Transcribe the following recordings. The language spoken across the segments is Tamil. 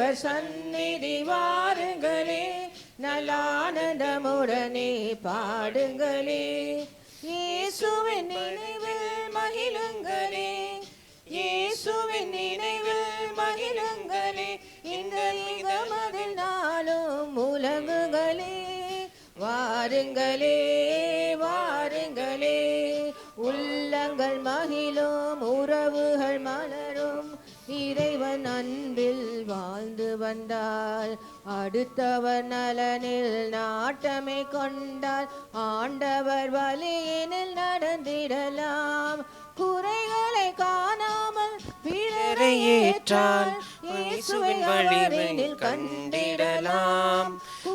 ஆண்டவர் சந்நிதி வாருங்களே, நலானந்தமுடனே பாடுங்களே. இயேசுவின் நினைவில் மகிழுங்களே, இயேசுவின் நினைவில் மகிழுங்களே. இந்த யுகமதில் நாளும் உலகுகளே, வாருங்களே வாருங்களே. உள்ளங்கள் மகிழும், உறவுகள் மலரும், இறைவன் அன்பில் வாழ்ந்து வந்தால், அடுத்தவர் நலனில் நாட்டமே கொண்டால், ஆண்டவர் வழியினில் நடந்திடலாம். குறைகளை காணாமல் பிறரை ஏற்றால், இயேசுவின் வழியினில் கண்டிடலாம்.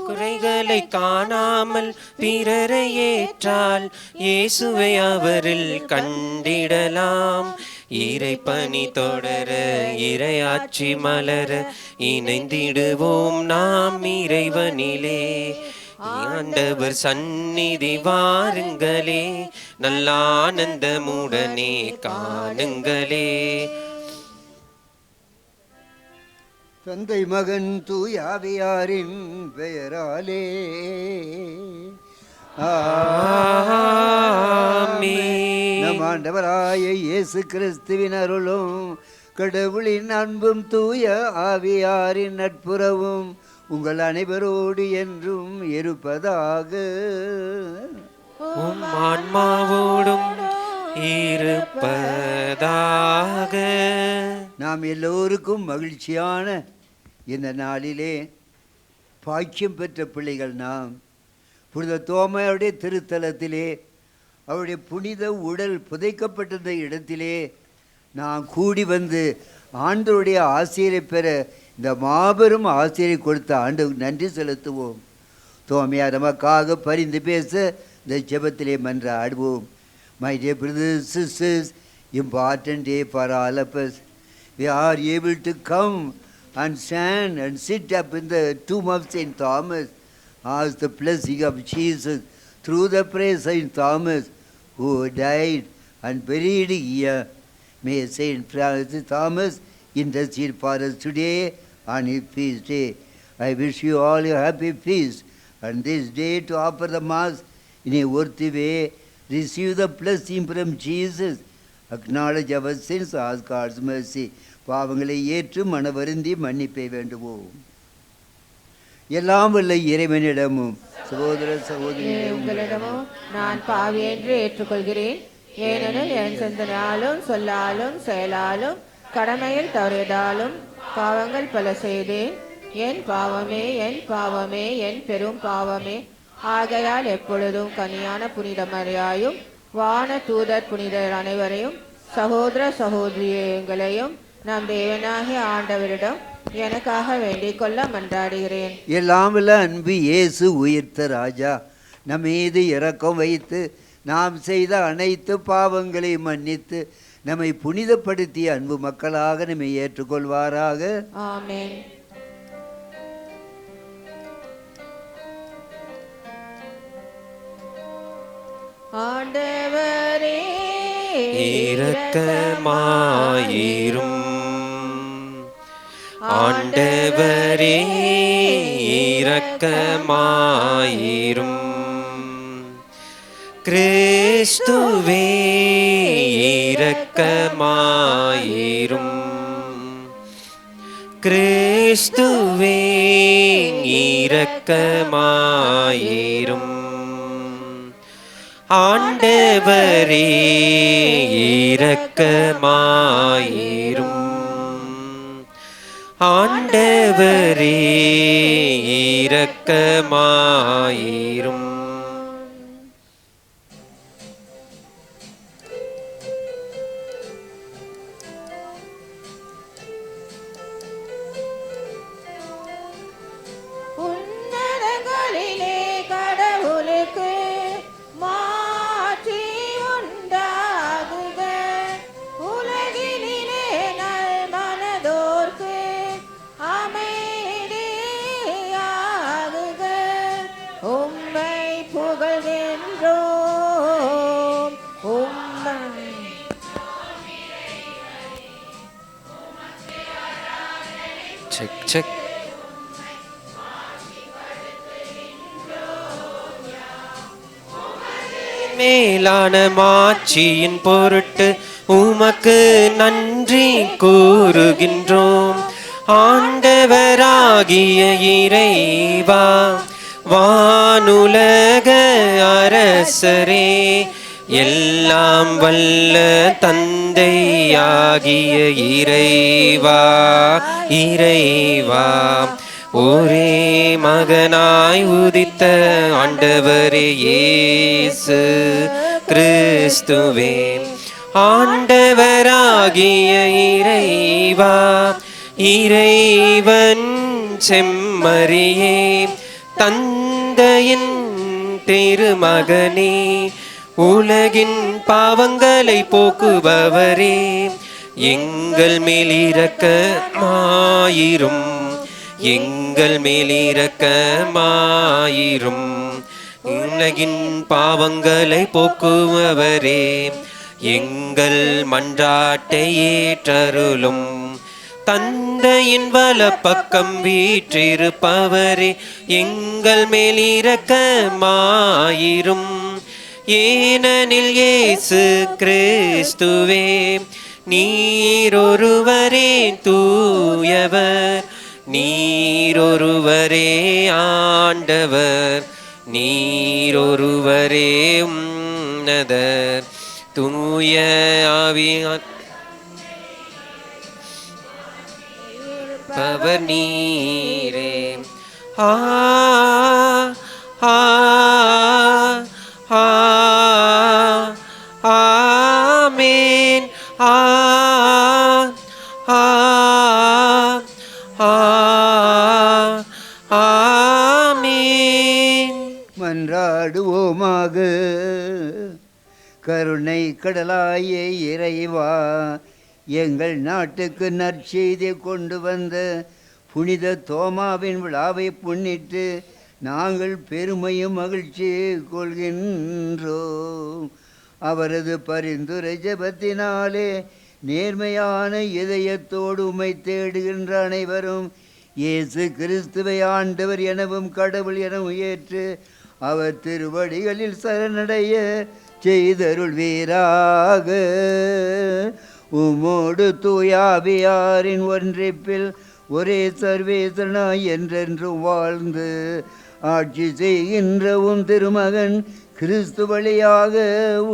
குறைகளை காணாமல் பிறரை ஏற்றால், இயேசுவை அவரில் கண்டிடலாம். இறை பணி தொடர, இறையாட்சி மலர, இணைந்திடுவோம் நாம் இறைவனிலே. ஆண்டவர் சந்நிதி வாருங்களே, நல்ல ஆனந்தமுடனே காணுங்களே. தந்தை மகன் தூயாவியாரின் பெயராலே நம் ஆண்டவராய இயேசு கிறிஸ்துவின் அருளும், கடவுளின் அன்பும், தூய ஆவியாரின் நட்புறவும் உங்கள் அனைவரோடு என்றும் இருப்பதாக. உம் ஆன்மாவோடும் இருப்பதாக. நாம் எல்லோருக்கும் மகிழ்ச்சியான இந்த நாளிலே பாக்கியம் பெற்ற பிள்ளைகள் நாம் புனித தோமையுடைய திருத்தலத்திலே, அவருடைய புனித உடல் புதைக்கப்பட்டிருந்த இடத்திலே நாம் கூடி வந்து ஆண்டவருடைய ஆசிரியரை பெற இந்த மாபெரும் ஆசிரியை கொடுத்த ஆண்டவருக்கு நன்றி செலுத்துவோம். தோமையார் நமக்காக பரிந்து பேச இந்த ஜெபத்திலே மன்றாடுவோம். My dear brothers and sisters, important day for all of us. We are able to come and stand and sit up in the tomb of St. Thomas, ask the blessing of Jesus through the prayer of St. Thomas, who died and buried here. May St. Francis Thomas intercede for us today on his feast day. I wish you all a happy feast, and this day to offer the Mass in a worthy way. Receive the blessing from Jesus. Acknowledge our sins, ask God's mercy. பாவங்களை ஏற்று மனவருந்தி மன்னிப்பை வேண்டுவோம். எல்லாம் வல்ல இறைவனிடமும் சகோதர உங்களிடமும் நான் பாவி என்று ஏற்றுக்கொள்கிறேன். ஏனெனில் என் சிந்தனையாலும் சொல்லாலும் செயலாலும் கடமையில் தவறியதாலும் பாவங்கள் பல செய்தேன். என் பாவமே என் பாவமே என் பெரும் பாவமே. ஆகையால் எப்பொழுதும் கனியான புனித மரியாயும் வான தூதர் புனிதர் அனைவரையும் சகோதர சகோதரியங்களையும் நம் தேவனாகிய ஆண்டவரிடம் எனக்காக வேண்டிக் கொள்ள மன்றாடுகிறேன். எல்லாம் வல்ல அன்பு இயேசு உயிர்த்த ராஜா, நம் மீது இரக்கம் வைத்து நாம் செய்த அனைத்து பாவங்களை மன்னித்து நம்மை புனிதப்படுத்திய அன்பு மக்களாக நம்மை ஏற்றுக்கொள்வாராக. ஆமென். ஆண்டவரே இரக்கமாயிரும், ஆண்டவரே இரக்கமாயிரும். கிறிஸ்துவே இரக்கமாயிரும், கிறிஸ்துவே இரக்கமாயிரும். ஆண்டவரே இரக்கமாயிரும், ஆண்டவரே இரக்கமாயிரும். உன்னதங்களிலே கடவுளுக்கு மாற்றி உண்டாகுக, உலகினிலே நல் மனதோர்க்கு அமைதியாகுக. உம் செக் செக். மேலான மாட்சியின் பொருட்டு உமக்கு நன்றி கூறுகின்றோம். ஆண்டவராகிய இறைவா, வானுலக அரசரே, எல்லாம் வல்ல தந்தையாகிய இறைவா, இறைவா, ஒரே மகனாய் உதித்த ஆண்டவரே இயேசு கிறிஸ்துவே, ஆண்டவராகிய இறைவா, இறைவன் செம்மறியே, தந்தையின் திருமகனே, உலகின் பாவங்களை போக்குபவரே, எங்கள் மேல் இரக்கமாயிரும், எங்கள் மேல் இரக்கமாயிரும். உலகின் பாவங்களை போக்குபவரே, எங்கள் மன்றாட்டை ஏற்றருளும். தந்தையின் வலப்பக்கம் வீற்றிருப்பவரே, எங்கள் மேல் இரக்கமாயிரும். ஏனெனில் இயேசு கிறிஸ்துவே, நீரொருவரே தூயவர், நீரொருவரே ஆண்டவர், நீரொருவரே உன்னதர். தூய ஆவியார் பவர் நீரே. ஆ ஆ ஆ ஆமென். ஆ ஆ ஆ ஆமென். மன்றாடுவோமாக. கருணை கடலாய இறைவா, எங்கள் நாட்டுக்கு நற்செய்தி கொண்டு வந்த புனித தோமாவின் விழாவை முன்னிட்டு நாங்கள் பெருமையும் மகிழ்ச்சி கொள்கின்றோம். அவரது பரிந்துரை ஜெபத்தினாலே நேர்மையான இதயத்தோடு உம்மை தேடுகின்ற அனைவரும் இயேசு கிறிஸ்துவை ஆண்டவர் எனவும் கடவுள் எனவும் ஏற்று அவர் திருவடிகளில் சரணடைய செய்தருள்வீராக. உம்மோடு தூயாவியாரின் ஒன்றிப்பில் ஒரே சர்வேசனாய் என்றென்றும் வாழ்ந்து ஆட்சி செய்கின்ற உம் திருமகன் கிறிஸ்து வழியாக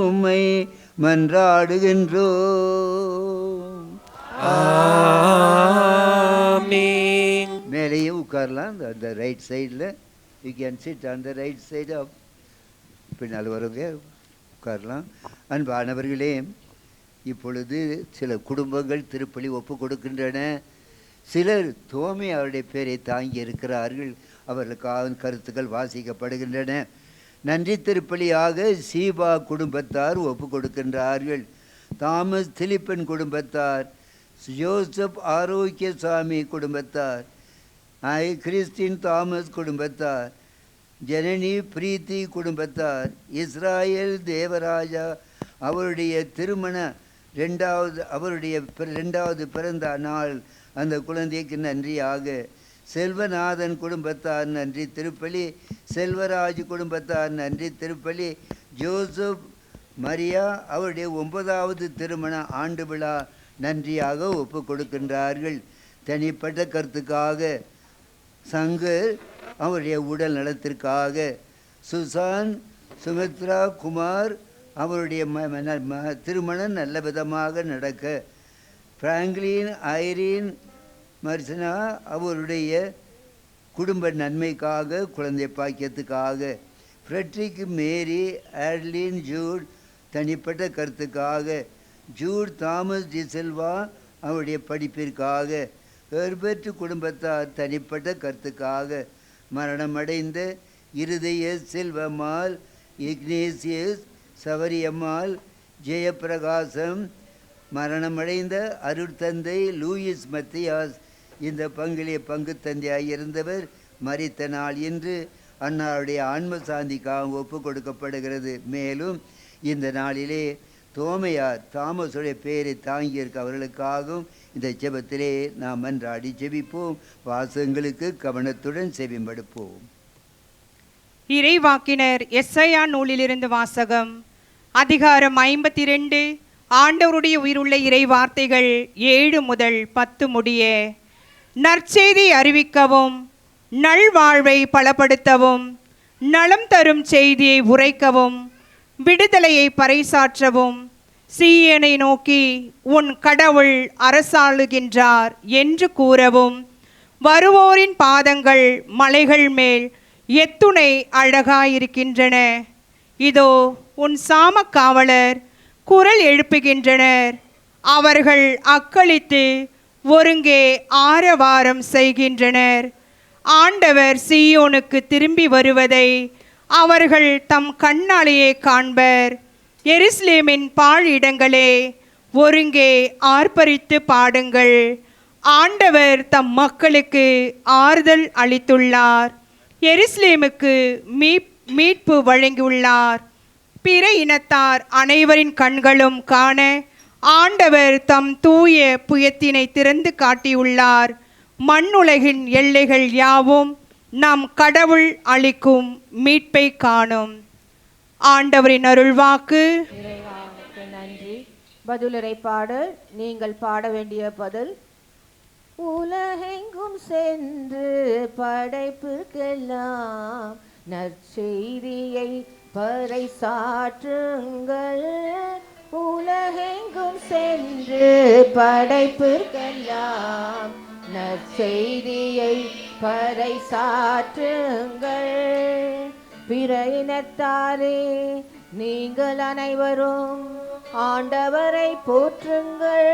உம்மை மன்றாடுகின்றோம். ஆமென். மேலேயே உட்காரலாம். அந்த ரைட் சைடில் you can sit on the right side of. பின்னால் வரவங்க உட்காரலாம். அன்பானவர்களே, இப்பொழுது சில குடும்பங்கள் திருப்பலி ஒப்பு கொடுக்கின்றன. சிலர் தோமை அவருடைய பேரை தாங்கி இருக்கிறார்கள். அவர்களுக்காக கருத்துக்கள் வாசிக்கப்படுகின்றன. நன்றி திருப்பலியாக சீபா குடும்பத்தார் ஒப்பு கொடுக்கின்றார்கள். தாமஸ் திலிப்பன் குடும்பத்தார், ஜோசப் ஆரோக்கியசாமி குடும்பத்தார், கிறிஸ்டின் தாமஸ் குடும்பத்தார், ஜனனி பிரீத்தி குடும்பத்தார், இஸ்ராயல் தேவராஜா அவருடைய திருமண அவருடைய ரெண்டாவது பிறந்த நாள் அந்த குழந்தைக்கு நன்றியாக. செல்வநாதன் குடும்பத்தார் நன்றி திருப்பலி, செல்வராஜ் குடும்பத்தார் நன்றி திருப்பலி, ஜோசப் மரியா அவருடைய 9வது திருமண ஆண்டு விழா நன்றியாக ஒப்பு கொடுக்கின்றார்கள். தனிப்பட்ட கருத்துக்காக சங்கர் அவருடைய உடல் நலத்திற்காக, சுசான் சுமித்ரா குமார் அவருடைய திருமணம் நல்ல விதமாக நடக்க, பிராங்க்லின் ஐரீன் மர்சனா அவருடைய குடும்ப நன்மைக்காக குழந்தை பாக்கியத்துக்காக, ஃப்ரெட்ரிக் மேரி ஆட்லின் ஜூட் தனிப்பட்ட கருத்துக்காக, ஜூட் தாமஸ் டி செல்வா அவருடைய படிப்பிற்காக, ஹெர்பர்ட் குடும்பத்தார் தனிப்பட்ட கருத்துக்காக, மரணமடைந்த இருதய செல்வம்மாள், இக்னேசியஸ் சவரியம்மாள், ஜெயப்பிரகாசம், மரணமடைந்த அருட்தந்தை லூயிஸ் மத்தியாஸ் இந்த பங்கிலே பங்கு தந்தையாக இருந்தவர் மரித்த நாள் என்று அன்னாருடைய ஆன்ம சாந்திக்காக ஒப்பு கொடுக்கப்படுகிறது. மேலும் இந்த நாளிலே தோமையார் தாமஸுடைய பெயரை தாங்கியிருக்க அவர்களுக்காகவும் இந்த ஜெபத்திலே நாம் மன்றாடி ஜெபிப்போம். வாசகங்களுக்கு கவனத்துடன் செவிமடுப்போம். இறைவாக்கினர் எஸ்ஐயா நூலிலிருந்து வாசகம். அதிகாரம் 52. ஆண்டவருடைய உயிருள்ள இறை வார்த்தைகள் 7 முதல் 10 முடிய. நற்செய்தி அறிவிக்கவும், நல்வாழ்வை பலப்படுத்தவும், நலம் தரும் செய்தியை உரைக்கவும், விடுதலையை பறைசாற்றவும், சீயோனை நோக்கி உன் கடவுள் அரசாளுகின்றார் என்று கூறவும், வருவோரின் பாதங்கள் மலைகள் மேல் எத்துணை அழகாயிருக்கின்றன. இதோ உன் சாமக்காவலர் குரல் எழுப்புகின்றனர். அவர்கள் அக்களித்து ஒருங்கே ஆரவாரம் செய்கின்றனர். ஆண்டவர் சீயோனுக்கு திரும்பி வருவதை அவர்கள் தம் கண்ணாலேயே காண்பர். எருசலேமின் பாழ் இடங்களே, ஒருங்கே ஆர்ப்பரித்து பாடுங்கள். ஆண்டவர் தம் மக்களுக்கு ஆறுதல் அளித்துள்ளார். எருசலேமுக்கு மீட்பு வழங்கியுள்ளார். பிற இனத்தார் அனைவரின் கண்களும் காண ஆண்டவர் தம் தூய புயத்தினை திறந்து காட்டியுள்ளார். மண்ணுலகின் எல்லைகள் யாவும் நம் கடவுள் அளிக்கும் மீட்பை காணும். ஆண்டவரின் அருள்வாக்கு. இறைவாவுக்கு நன்றி. பதிலுரை பாடல். நீங்கள் பாட வேண்டிய பதில். உலகெங்கும் சென்று படைப்புக்கெல்லாம் நற்செய்தியை பறைசாற்றுங்கள். உலகெங்கும் சென்று படைப்புக்கெல்லாம் நற்செய்தியை பறைசாற்றுங்கள். பிற இனத்தாரே, நீங்கள் அனைவரும் ஆண்டவரை போற்றுங்கள்.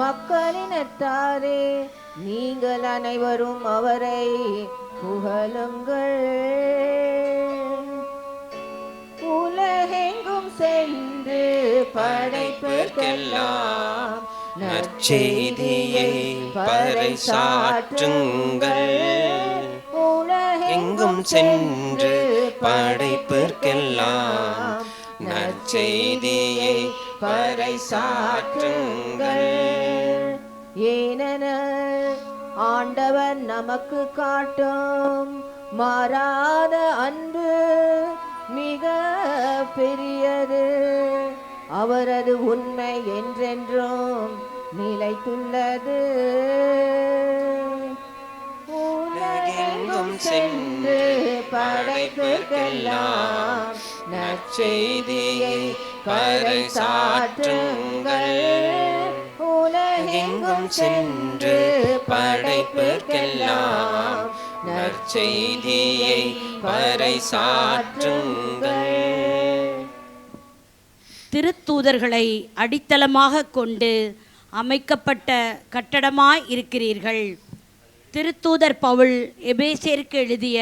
மக்களினத்தாரே, நீங்கள் அனைவரும் அவரை புகழுங்கள். உலகெங்கும் சென்று படைப்புக்கெல்லாம் நற்செய்தியை பறைசாற்றுங்கள். எங்கும் சென்று படைப்பிற்கெல்லாம் நற்செய்தியை பறைசாற்றுங்கள். ஏனெனில் ஆண்டவர் நமக்கு காட்டும் மாறாத அன்பு மிக பெரியது. அவரது உண்மை என்றென்றும் நிலைத்துள்ளது. உலகெங்கும் சென்று படைப்புக்கெல்லாம் நற்செய்தியை பறைசாற்றுங்கள். உலகெங்கும் சென்று படைப்புக்கெல்லாம் நற்செய்தியை பறைசாற்றுங்கள். திருத்தூதர்களை அடித்தளமாக கொண்டு அமைக்கப்பட்ட கட்டடமாய் இருக்கிறீர்கள். திருத்தூதர் பவுல் எபேசியருக்கு எழுதிய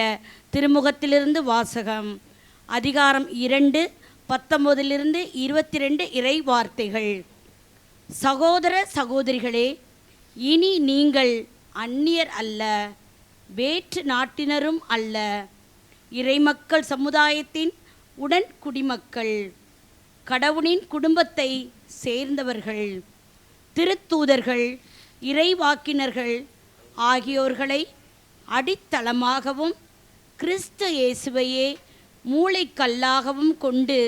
திருமுகத்திலிருந்து வாசகம். அதிகாரம் 2 19-22 இறை வார்த்தைகள். சகோதர சகோதரிகளே, இனி நீங்கள் அந்நியர் அல்ல, வேற்று நாட்டினரும் அல்ல, இறைமக்கள் சமுதாயத்தின் உடன் குடிமக்கள், கடவுளின் குடும்பத்தை சேர்ந்தவர்கள், திருத்தூதர்கள், இறைவாக்கினர்கள் ஆகியோர்களை அடித்தளமாகவும் கிறிஸ்து இயேசுவையே மூளைக்கல்லாகவும் கொண்டு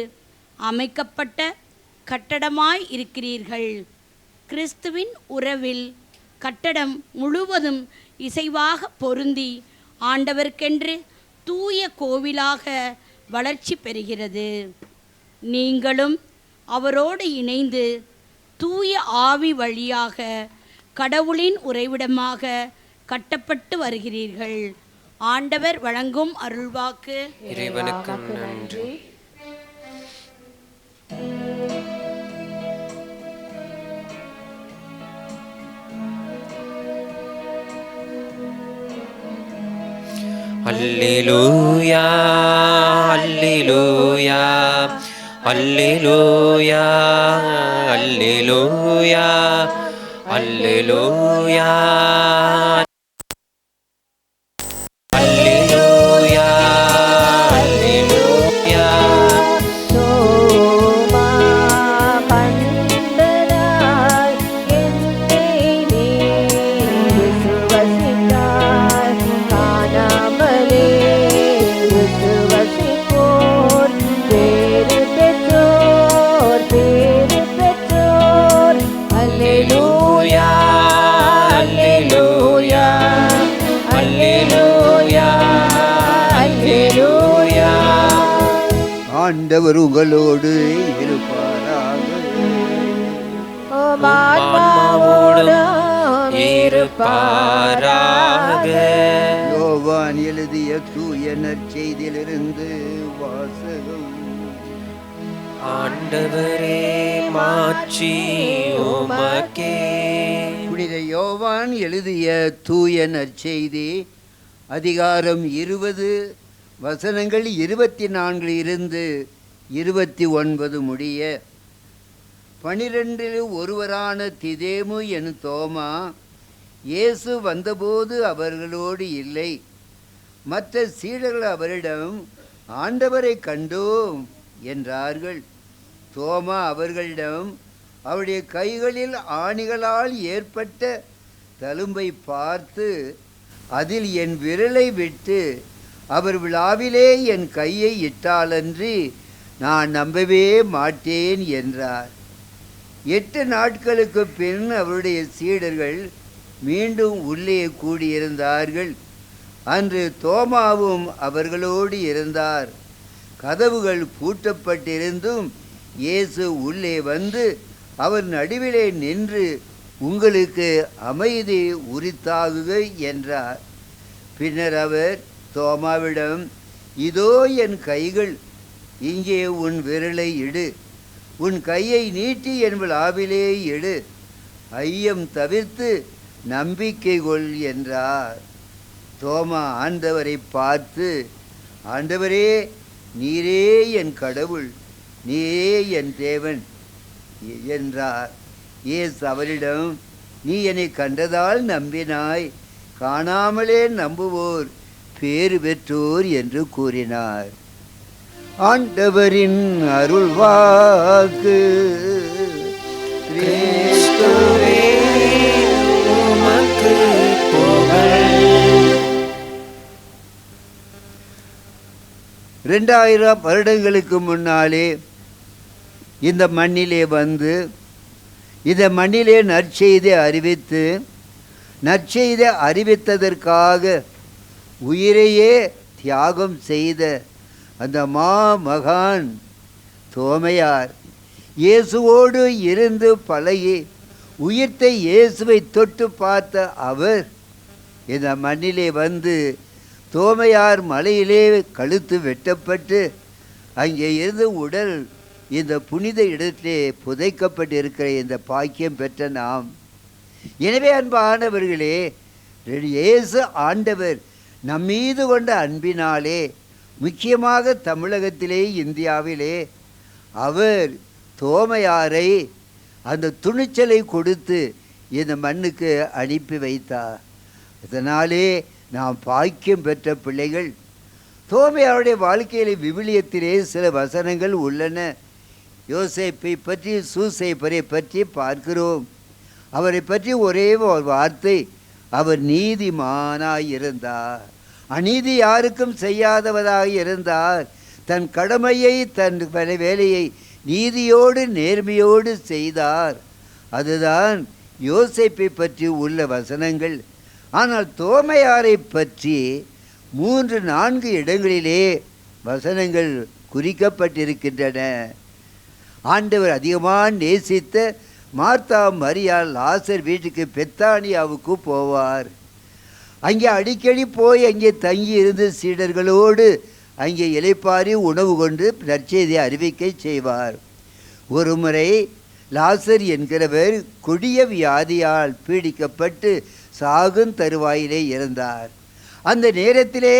அமைக்கப்பட்ட கட்டடமாய் இருக்கிறீர்கள். கிறிஸ்துவின் உறவில் கட்டடம் முழுவதும் இசைவாக பொருந்தி ஆண்டவருக்கென்று தூய கோவிலாக வளர்ச்சி பெறுகிறது. நீங்களும் அவரோடு இணைந்து தூய ஆவி வழியாக கடவுளின் உறைவிடமாக கட்டப்பட்டு வருகிறீர்கள். ஆண்டவர் வழங்கும் அருள்வாக்கு. இறைவனுக்கு நன்றி. அல்லேலூயா அல்லேலூயா அல்லேலூயா அல்லேலூயா அல்லேலூயா அல்லேலூயா அல்லேலூயா. தோமா ஆண்டவர் உங்களோடு இருப்பாராக. உம் ஆன்மாவோடும் இருப்பாராக. யோவான் எழுதிய தூய நற்செய்தியிலிருந்து வாசகம். ஆண்டவரே மாட்சி உமக்கே. புனித யோவான் எழுதிய தூய நற்செய்தி அதிகாரம் 20 வசனங்கள் 24 இருந்து 29 முடிய. 12 ஒருவரான திதேமு எனும் தோமா இயேசு வந்தபோது அவர்களோடு இல்லை. மற்ற சீடர்கள் அவரிடம், ஆண்டவரை கண்டோம் என்றார்கள். தோமா அவர்களிடம், அவருடைய கைகளில் ஆணிகளால் ஏற்பட்ட தழும்பை பார்த்து அதில் என் விரலை விட்டு அவர் விழாவிலே என் கையை இட்டாலன்றி நான் நம்பவே மாட்டேன் என்றார். 8 நாட்களுக்கு பின் அவருடைய சீடர்கள் மீண்டும் உள்ளே கூடியிருந்தார்கள். அன்று தோமாவும் அவர்களோடு இருந்தார். கதவுகள் பூட்டப்பட்டிருந்தும் இயேசு உள்ளே வந்து அவர் நடுவிலே நின்று, உங்களுக்கு அமைதி உரித்தாகுக என்றார். பின்னர் அவர் தோமாவிடம், இதோ என் கைகள், இங்கே உன் விரலை இடு, உன் கையை நீட்டி என் விழாவிலே இடு, ஐயம் தவிர்த்து நம்பிக்கை கொள் என்றார். தோமா ஆண்டவரை பார்த்து, ஆண்டவரே, நீரே என் கடவுள், நீரே என் தேவன் என்றார். இயேசு அவரிடம், நீ என்னை கண்டதால் நம்பினாய், காணாமலே நம்புவோர் பேறு பெற்றோர் என்று கூறினார். ஆண்டவரின் அருள்வாக்கு. கிறிஸ்துவே உமக்கு புகழ். 2000 வருடங்களுக்கு முன்னாலே இந்த மண்ணிலே வந்து இந்த மண்ணிலே நற்செய்தி அறிவித்து, நற்செய்தி அறிவித்ததற்காக உயிரையே தியாகம் செய்த அந்த மகான் தோமையார் இயேசுவோடு இருந்து பழகி உயிர்த்த இயேசுவை தொட்டு பார்த்த அவர் இந்த மண்ணிலே வந்து தோமையார் மலையிலே கழுத்து வெட்டப்பட்டு அங்கே இருந்து உடல் இந்த புனித இடத்திலே புதைக்கப்பட்டிருக்கிற இந்த பாக்கியம் பெற்ற நாம். எனவே அன்பானவர்களே, இயேசு ஆண்டவர் நம்மீது கொண்ட அன்பினாலே, முக்கியமாக தமிழகத்திலே இந்தியாவிலே அவர் தோமையாரை அந்த துணிச்சலை கொடுத்து இந்த மண்ணுக்கு அனுப்பி வைத்தார். இதனாலே நாம் பாக்கியம் பெற்ற பிள்ளைகள். தோமையாருடைய வாழ்க்கையில் விவிலியத்திலே சில வசனங்கள் உள்ளன. யோசேப்பை பற்றி, சூசேப்பரை பற்றி பார்க்கிறோம். அவரை பற்றி ஒரே ஒரு வார்த்தை, அவர் நீதிமானாய் இருந்தார், அநீதி யாருக்கும் செய்யாதவராக இருந்தார், தன் கடமையை தன் வேலையை நீதியோடு நேர்மையோடு செய்தார். அதுதான் யோசேப்பை பற்றி உள்ள வசனங்கள். ஆனால் தோமையாரை பற்றி 3-4 இடங்களிலே வசனங்கள் குறிக்கப்பட்டிருக்கின்றன. ஆண்டவர் அதிகமாக நேசித்த மார்த்தா மரியா லாசர் வீட்டுக்கு பெத்தானியாவுக்கு போவார். அங்கே அடிக்கடி போய் அங்கே தங்கி இருந்து சீடர்களோடு அங்கே இளைப்பாரி உணவு கொண்டு நற்செய்தியை அறிவிக்கை செய்வார். ஒரு முறை லாசர் என்கிறவர் கொடிய வியாதியால் பீடிக்கப்பட்டு சாகும் தருவாயிலே இருந்தார். அந்த நேரத்திலே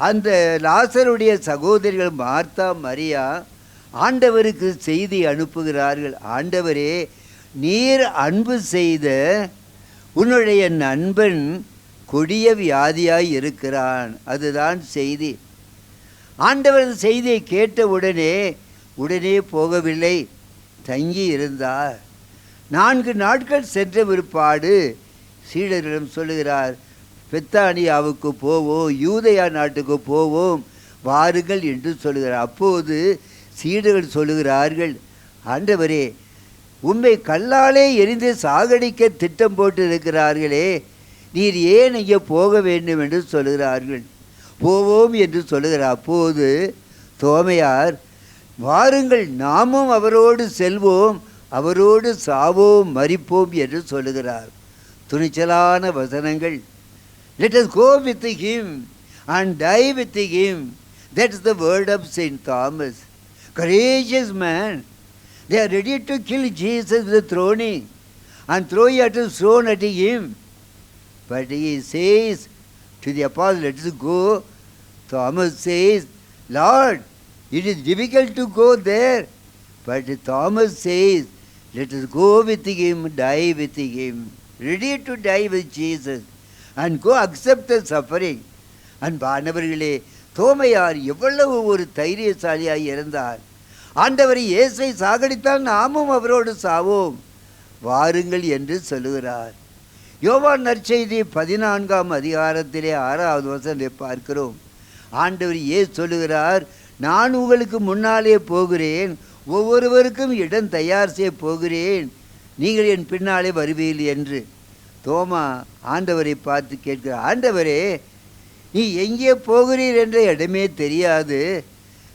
அந்த லாசருடைய சகோதரிகள் மார்த்தா மரியா ஆண்டவருக்கு செய்தி அனுப்புகிறார்கள். ஆண்டவரே, நீர் அன்பு செய்த உன்னுடைய நண்பன் கொடிய வியாதியாய் இருக்கிறான். அதுதான் செய்தி. ஆண்டவர் செய்தியை கேட்ட உடனே போகவில்லை, தங்கி இருந்தார். 4 நாட்கள் சென்ற பிற்பாடு சீடர்களிடம் சொல்லுகிறார், பெத்தானியாவுக்கு போவோம், யூதயா நாட்டுக்கு போவோம், வாருங்கள் என்று சொல்லுகிறார். அப்போது சீடர்கள் சொல்லுகிறார்கள், ஆண்டவரே, உம்மை கல்லாலே எரிந்து சாகடிக்க திட்டம் போட்டு இருக்கிறார்களே, நீர் ஏன் இங்கே போக வேண்டும் என்று சொல்லுகிறார்கள். போவோம் என்று சொல்லுகிறார். அப்போது தோமையார், வாருங்கள் நாமும் அவரோடு செல்வோம், அவரோடு சாவோம் மரிப்போம் என்று சொல்லுகிறார். துணிச்சலான வசனங்கள். Let us go with him and die with him. That's the word of Saint Thomas. Courageous man. They are ready to kill Jesus with throning and throw at a stone at him. But he says to the apostle, let us go. Thomas says, Lord, it is difficult to go there. But Thomas says, let us go with him, die with him. Ready to die with Jesus and go accept the suffering. அன்பானவர்களே, தோமையார் எவ்வளவு ஒரு தைரியசாலியாய் இருந்தார். ஆண்டவர் இயேசுவை சாகடித்தால் நாமும் அவரோடு சாவோம், வாருங்கள் என்று சொல்லுகிறார். யோவான் நற்செய்தி 14ஆம் அதிகாரத்திலே 6வது வசனத்தை பார்க்கிறோம். ஆண்டவர் இயேசு சொல்லுகிறார், நான் உங்களுக்கு முன்னாலே போகிறேன், ஒவ்வொருவருக்கும் இடம் தயார் செய்ய போகிறேன், நீங்கள் என் பின்னாலே வருவீர்கள் என்று. தோமா ஆண்டவரை பார்த்து கேட்கிறார், ஆண்டவரே, நீ எங்கே போகிறீர் என்ற இடமே தெரியாது,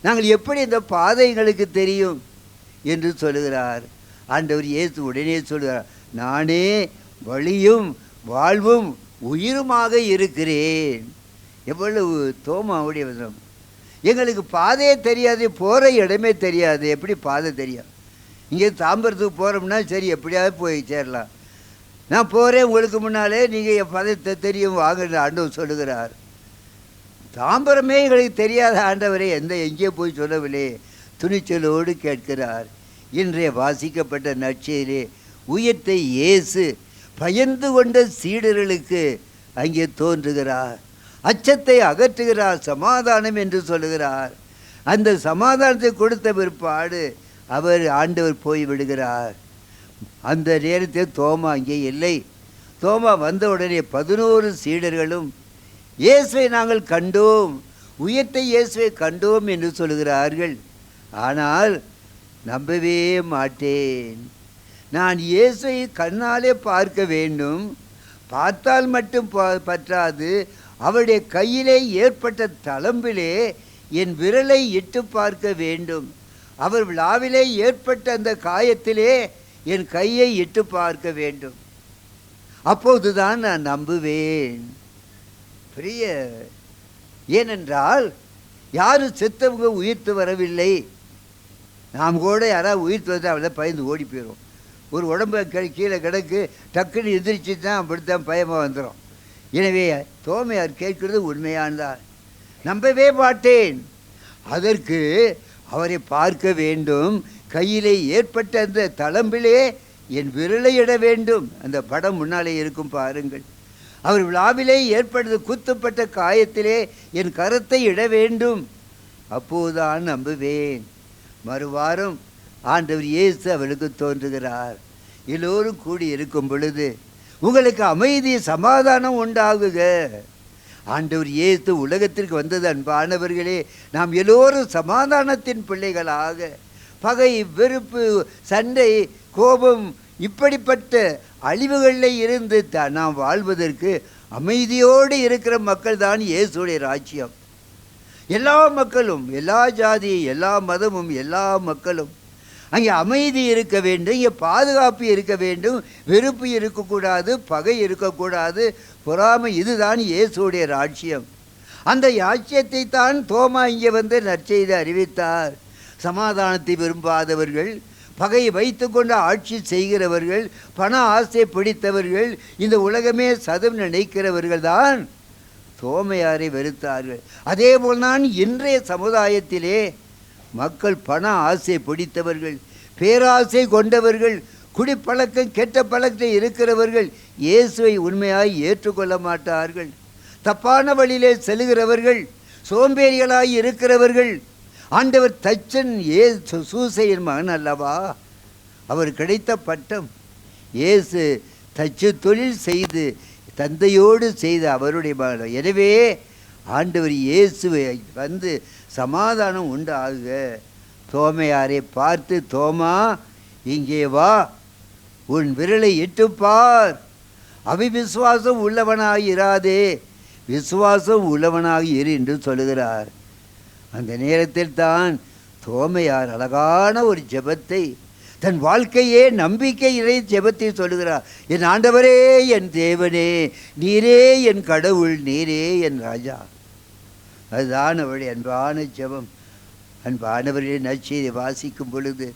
நாங்கள் எப்படி இந்த பாதை எங்களுக்கு தெரியும் என்று சொல்லுகிறார். ஆண்டவர் இயேசு உடனே சொல்கிறார், நானே வழியும் வாழ்வும் உயிருமாக இருக்கிறேன். எவ்வளவு தோமாவுடைய வசனம். எங்களுக்கு பாதையே தெரியாது, போகிற இடமே தெரியாது, எப்படி பாதை தெரியும்? இங்கே தாம்பரத்துக்கு போகிறோம்னா சரி எப்படியாவது போய் சேரலாம், நான் போகிறேன் உங்களுக்கு முன்னாலே, நீங்கள் என் பதத்தை தெரியும் வாங்க ஆண்டவர் சொல்லுகிறார். தாம்பரமே எங்களுக்கு தெரியாத ஆண்டவரே எங்கே போய் சொல்லவில்லை. துணிச்சலோடு கேட்கிறார். இன்றைய வாசிக்கப்பட்ட நற்செய்தியிலே உயிர்த்த இயேசு பயந்து கொண்ட சீடர்களுக்கு அங்கே தோன்றுகிறார். அச்சத்தை அகற்றுகிறார், சமாதானம் என்று சொல்லுகிறார். அந்த சமாதானத்தை கொடுத்த பிற்பாடு ஆண்டவர் போய் விடுகிறார். அந்த நேரத்தில் தோமா அங்கே இல்லை. தோமா வந்த உடனே 11 சீடர்களும் இயேசுவை நாங்கள் கண்டோம், உயிர்த்த இயேசுவை கண்டோம் என்று சொல்கிறார்கள். ஆனால் நம்பவே மாட்டேன், நான் இயேசுவை கண்ணாலே பார்க்க வேண்டும், பார்த்தால் மட்டும் பற்றாது, அவருடைய கையிலே ஏற்பட்ட தளம்பிலே என் விரலை இட்டு பார்க்க வேண்டும், அவர் விழாவிலே ஏற்பட்ட அந்த காயத்திலே என் கையை இட்டு பார்க்க வேண்டும், அப்போதுதான் நான் நம்புவேன். பெரிய ஏனென்றால் யாரும் செத்தவங்க உயிர்த்து வரவில்லை. நாம் கூட யாராவது உயிர்த்து வந்து அவளை பயந்து ஓடி போயிடும். ஒரு உடம்பு கீழே கிடக்கு, டக்குன்னு எதிர்த்து தான் அப்படித்தான் பயமாக வந்துடும். எனவே தோமையார் கேட்கிறது உண்மையானதான். நம்பவே மாட்டேன், அதற்கு அவரை பார்க்க வேண்டும், கையிலே ஏற்பட்ட அந்த தளம்பிலே என் விரலை இட வேண்டும். அந்த படம் முன்னாலே இருக்கும் பாருங்கள். அவர் விழாவிலே ஏற்பட்டது குத்தப்பட்ட காயத்திலே என் கரத்தை இட வேண்டும், அப்போதுதான் நம்புவேன். மறுவாரம் ஆண்டவர் இயேசு அவளுக்கு தோன்றுகிறார். எல்லோரும் கூடி இருக்கும் பொழுது உங்களுக்கு அமைதி சமாதானம் உண்டாகுக. ஆண்டவர் இயேசு உலகத்திற்கு வந்தது அன்பானவர்களே, நாம் எல்லோரும் சமாதானத்தின் பிள்ளைகளாக, பகை, வெறுப்பு, சண்டை, கோபம் இப்படிப்பட்ட அழிவுகளில் இருந்து நாம் வாழ்வதற்கு அமைதியோடு இருக்கிற மக்கள் தான் இயேசுடைய ராஜ்யம். எல்லா மக்களும், எல்லா ஜாதி, எல்லா மதமும், எல்லா மக்களும் அங்கே அமைதி இருக்க வேண்டும், இங்கே பாதுகாப்பு இருக்க வேண்டும், வெறுப்பு இருக்கக்கூடாது, பகை இருக்கக்கூடாது, பொறாமை. இதுதான் இயேசுடைய ராஜ்யம். அந்த ராஜ்யத்தை தான் தோமா இங்கே வந்து நற்செய்தி அறிவித்தார். சமாதானத்தை விரும்பாதவர்கள், பகையை வைத்து கொண்டு ஆட்சி செய்கிறவர்கள், பண ஆசை பிடித்தவர்கள், இந்த உலகமே சதம் நினைக்கிறவர்கள் தான் தோமையாரை வெறுத்தார்கள். அதே போல்தான் இன்றைய சமுதாயத்திலே மக்கள் பண ஆசை பிடித்தவர்கள், பேராசை கொண்டவர்கள், குடிப்பழக்கம் கெட்ட பழக்கத்தை இருக்கிறவர்கள் இயேசுவை உண்மையாய் ஏற்றுக்கொள்ள மாட்டார்கள். தப்பான வழியிலே செல்கிறவர்கள், சோம்பேறிகளாய் இருக்கிறவர்கள். ஆண்டவர் தச்சன் சூசையின் மகன் அல்லவா, அவர் கிடைத்த பட்டம். இயேசு தச்சு தொழில் செய்து தந்தையோடு செய்த அவருடைய மகன். எனவே ஆண்டவர் இயேசுவை வந்து சமாதானம் உண்டாகுக. தோமையாரை பார்த்து, தோமா இங்கே வா, உன் விரலை இட்டுப்பார், அவிவிசுவாசம் உள்ளவனாக இராதே, விசுவாசம் உள்ளவனாக இரு என்று சொல்லுகிறார். அந்த நேரத்தில் தான் தோமையார் அழகான ஒரு ஜெபத்தை, தன் வாழ்க்கையே நம்பிக்கை இறை ஜெபத்தை சொல்லுகிறார். என் ஆண்டவரே, என் தேவனே, நீரே என் கடவுள், நீரே என் ராஜா. அதுதான் அவருடைய அன்பான ஜெபம். அன்பானவர்களே, நற்செய்தி வாசிக்கும் பொழுது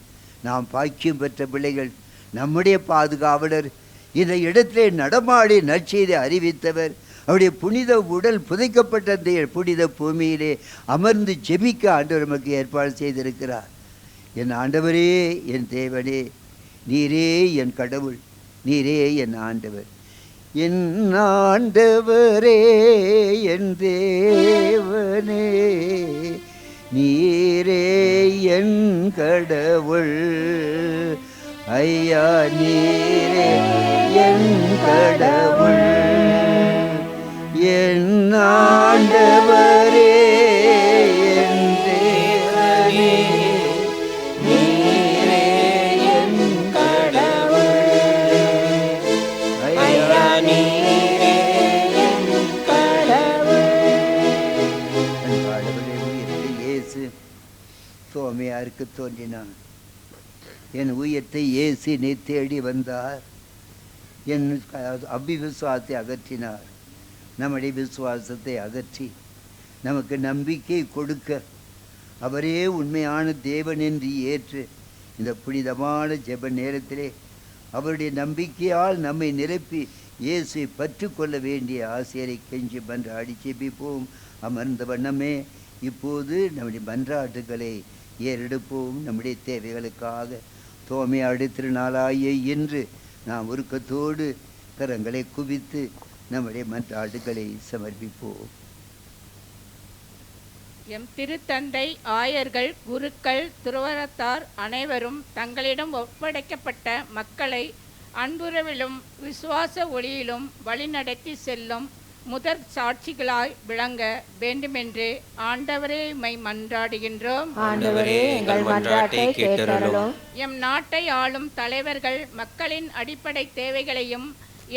நாம் பாக்கியம் பெற்ற பிள்ளைகள், நம்முடைய பாதுகாவலர், இந்த இடத்திலே நடமாடி நற்செய்தி அறிவித்தவர், அவருடைய புனித உடல் புதைக்கப்பட்ட அந்த புனித பூமியிலே அமர்ந்து ஜெபிக்க ஆண்டவர் நமக்கு ஏற்பாடு செய்திருக்கிறார். என் ஆண்டவரே, என் தேவனே, நீரே என் கடவுள், நீரே என் ஆண்டவர். என் ஆண்டவரே, என் தேவனே, நீரே என் கடவுள், ஐயா நீரே என் கடவுள். என் ஆண்டவரே, என் தேவனே, நீரே என் கடவுள், ஐயா நீரே என் கடவுள். அன்பானவரே, உயிர்த்த இயேசு தோமையாருக்கு தோன்றினான். என் உயிர்த்தை இயேசு நீ தேடி வந்தார். என் அபிவிசுவாசத்தை அகற்றினார். நம்முடைய விசுவாசத்தை அகற்றி நமக்கு நம்பிக்கை கொடுக்க அவரே உண்மையான தேவன் என்று ஏற்று இந்த புனிதமான ஜெப நேரத்திலே அவருடைய நம்பிக்கையால் நம்மை நிரப்பி இயேசுவை பற்றி கொள்ள வேண்டிய ஆசிரியரை கெஞ்சி மன்றாடி ஜெபிப்போம். அமர்ந்த வண்ணமே இப்போது நம்முடைய மன்றாட்டுகளை ஏறெடுப்போம். நம்முடைய தேவைகளுக்காக தோமையாடு திருநாளாகிய இன்று நாம் உருக்கத்தோடு கரங்களை குவித்து நம்முடைய மன்றாட்டுகளை சமர்ப்பிப்போம். எம் திருத்தந்தை, ஆயர்கள், குருக்கள், துறவரத்தார் அனைவரும் தங்களிடம் ஒப்படைக்கப்பட்ட மக்களை அன்புறவிலும் விசுவாச ஒளியிலும் வழிநடத்தி செல்லும் முதற் சாட்சிகளாய் விளங்க வேண்டுமென்று ஆண்டவரே மை மன்றாடுகின்றோம். ஆண்டவரே, எங்கள் மன்றாட்டை கேட்டருளும். எம் நாட்டை ஆளும் தலைவர்கள் மக்களின் அடிப்படை தேவைகளையும்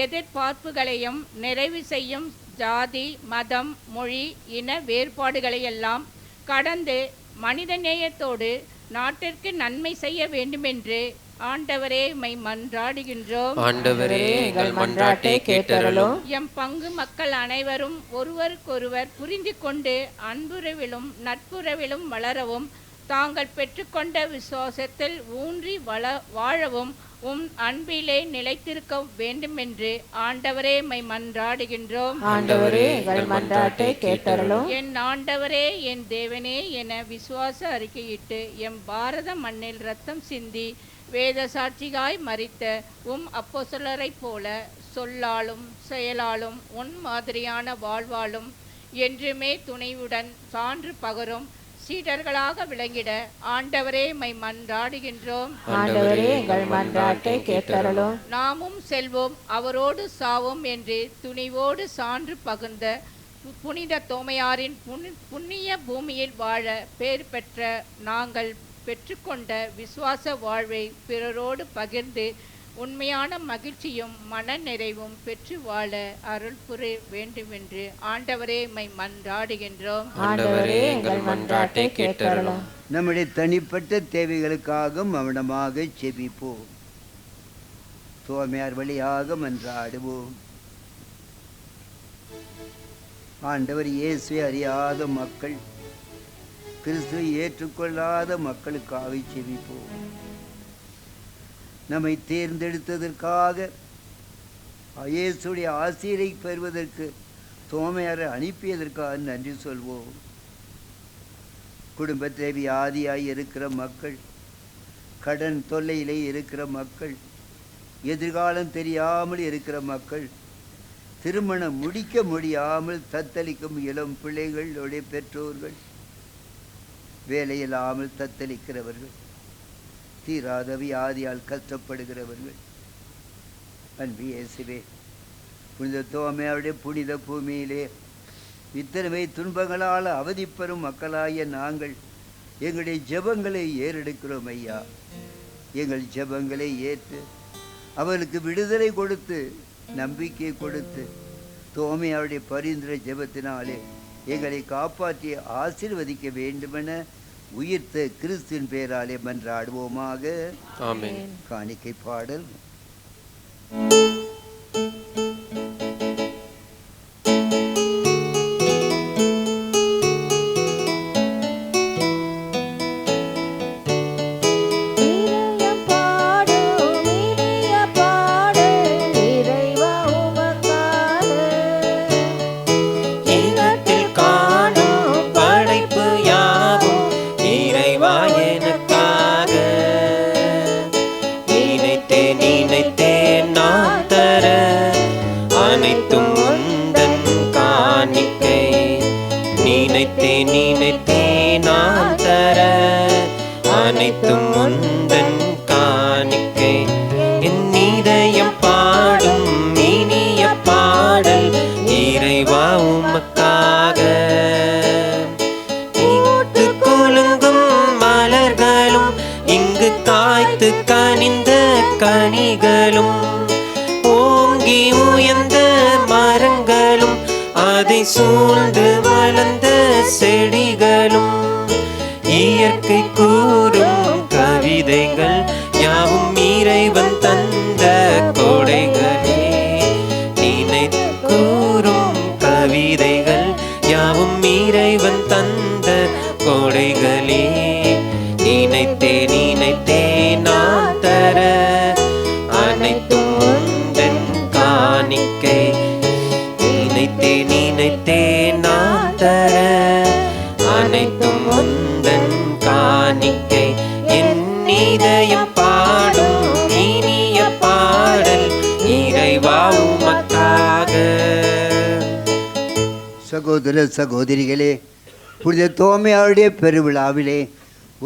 எதிர்பார்ப்புகளையும் நிறைவு செய்யும் ஜாதி, மதம், மொழி, இன வேறுபாடுகளையெல்லாம் கடந்து மனிதநேயத்தோடு நாட்டிற்கு நன்மை செய்ய வேண்டுமென்று ஆண்டவரே மை மன்றாடுகின்றோம். ஆண்டவரே, எங்கள் மன்றாட்டை கேட்டருளும். எம் பங்கு மக்கள் அனைவரும் ஒருவருக்கொருவர் புரிந்து கொண்டு அன்புறவிலும் நட்புறவிலும் வளரவும், தாங்கள் பெற்றுக்கொண்ட விசுவாசத்தில் ஊன்றி வாழவும் உம் அன்பிலே நிலைத்திருக்க வேண்டுமென்று ஆண்டவரே மை மன்றாடுகின்றோம். ஆண்டவரே, எங்கள் மன்றாட்டை கேட்டருளும். என் ஆண்டவரே, என் தேவனே என விசுவாச அறிக்கையிட்டு எம் பாரத மண்ணில் இரத்தம் சிந்தி வேத சாட்சிகாய் மரித்த உம் அப்போஸ்தலரைப் போல சொல்லாலும் செயலாலும் உன் மாதிரியான வாழ்வாலும் என்றுமே துணைவுடன் சான்று பகரும் சீடர்களாக விளங்கிட ஆண்டவரே மை மன்றாடுகின்றோம். ஆண்டவரே, எங்கள் மன்றாட்டை கேட்டருளும். நாமும் செல்வோம், அவரோடு சாவோம் என்று துணிவோடு சான்று பகிர்ந்த புனித தோமையாரின் புண்ணிய பூமியில் வாழ பேர் பெற்ற நாங்கள் பெற்றுக்கொண்ட விசுவாச வாழ்வை பிறரோடு பகிர்ந்து உண்மையான மகிழ்ச்சியும் மன நிறைவும் பெற்று வாழ அருள் புர வேண்டுமென்று ஆண்டவரே மை மன்றாடுகின்றோம். ஆண்டவரே, எங்கள் மன்றாட்டை கேட்டருளும். நம்முடைய தனிப்பட்ட தேவைகளுக்காக மௌனமாக செபிப்போம். தோமையார் வழியாக மன்றாடுவோம். ஆண்டவர் இயேசுவை அறியாத மக்கள், கிறிஸ்துவை ஏற்றுக்கொள்ளாத மக்களுக்காக செபிப்போம். நம்மை தேர்ந்தெடுத்ததற்காக, இயேசுடைய ஆசீரை பெறுவதற்கு தோமையாரை அனுப்பியதற்காக நன்றி சொல்வோம். குடும்பத்தில் வியாதியாய் இருக்கிற மக்கள், கடன் தொல்லையிலே இருக்கிற மக்கள், எதிர்காலம் தெரியாமல் இருக்கிற மக்கள், திருமணம் முடிக்க முடியாமல் தத்தளிக்கும் இளம் பிள்ளைகளுடைய பெற்றோர்கள், வேலையில்லாமல் தத்தளிக்கிறவர்கள், தீராத வியாதியால் கஷ்டப்படுகிறவர்கள், அன்பு இயேசுவே, புனித தோமையாருடைய புனித பூமியிலே இத்தனை துன்பங்களால் அவதிப்பெறும் மக்களாகிய நாங்கள் எங்களுடைய ஜெபங்களை ஏறெடுக்கிறோம் ஐயா. எங்கள் ஜெபங்களை ஏற்று அவர்களுக்கு விடுதலை கொடுத்து நம்பிக்கை கொடுத்து தோமையாருடைய பரிந்துரை ஜெபத்தினாலே எங்களை காப்பாற்றி ஆசீர்வதிக்க வேண்டுமென உயிர்த்த கிறிஸ்துவின் பெயராலே மன்றாடுவோமாக. ஆமென். காணிக்கை பாடல். அனைத்தும் உந்தன் காணிக்கை. என் இதயம் பாடும் இனிய பாடல் இறைவா உமக்காக. பூத்து குலுங்கும் மலர்களும் இங்கு காய்த்து கனிந்த கனிகளும், ஓங்கி உயர்ந்த மரங்களும் அதை சூழ்ந்து வளர்ந்த செடிகளும், இயற்கை கூறும் கவிதைகள் யாவும் இறைவன் தந்த கொடைகளே. நினைத்து கூறும் கவிதைகள் யாவும் இறைவன் தந்த கொடைகளே. நினைத்தே நான் தர அனைத்தும் உந்தன் காணிக்கை. நினைத்தே நான் தர அனைத்தும் உந்தன் காணிக்கை. என் இதயம் பாடும் இனிய பாடல் இறைவா உமக்காக. சகோதர சகோதரிகளே, புனித தோமையாருடைய பெருவிழாவிலே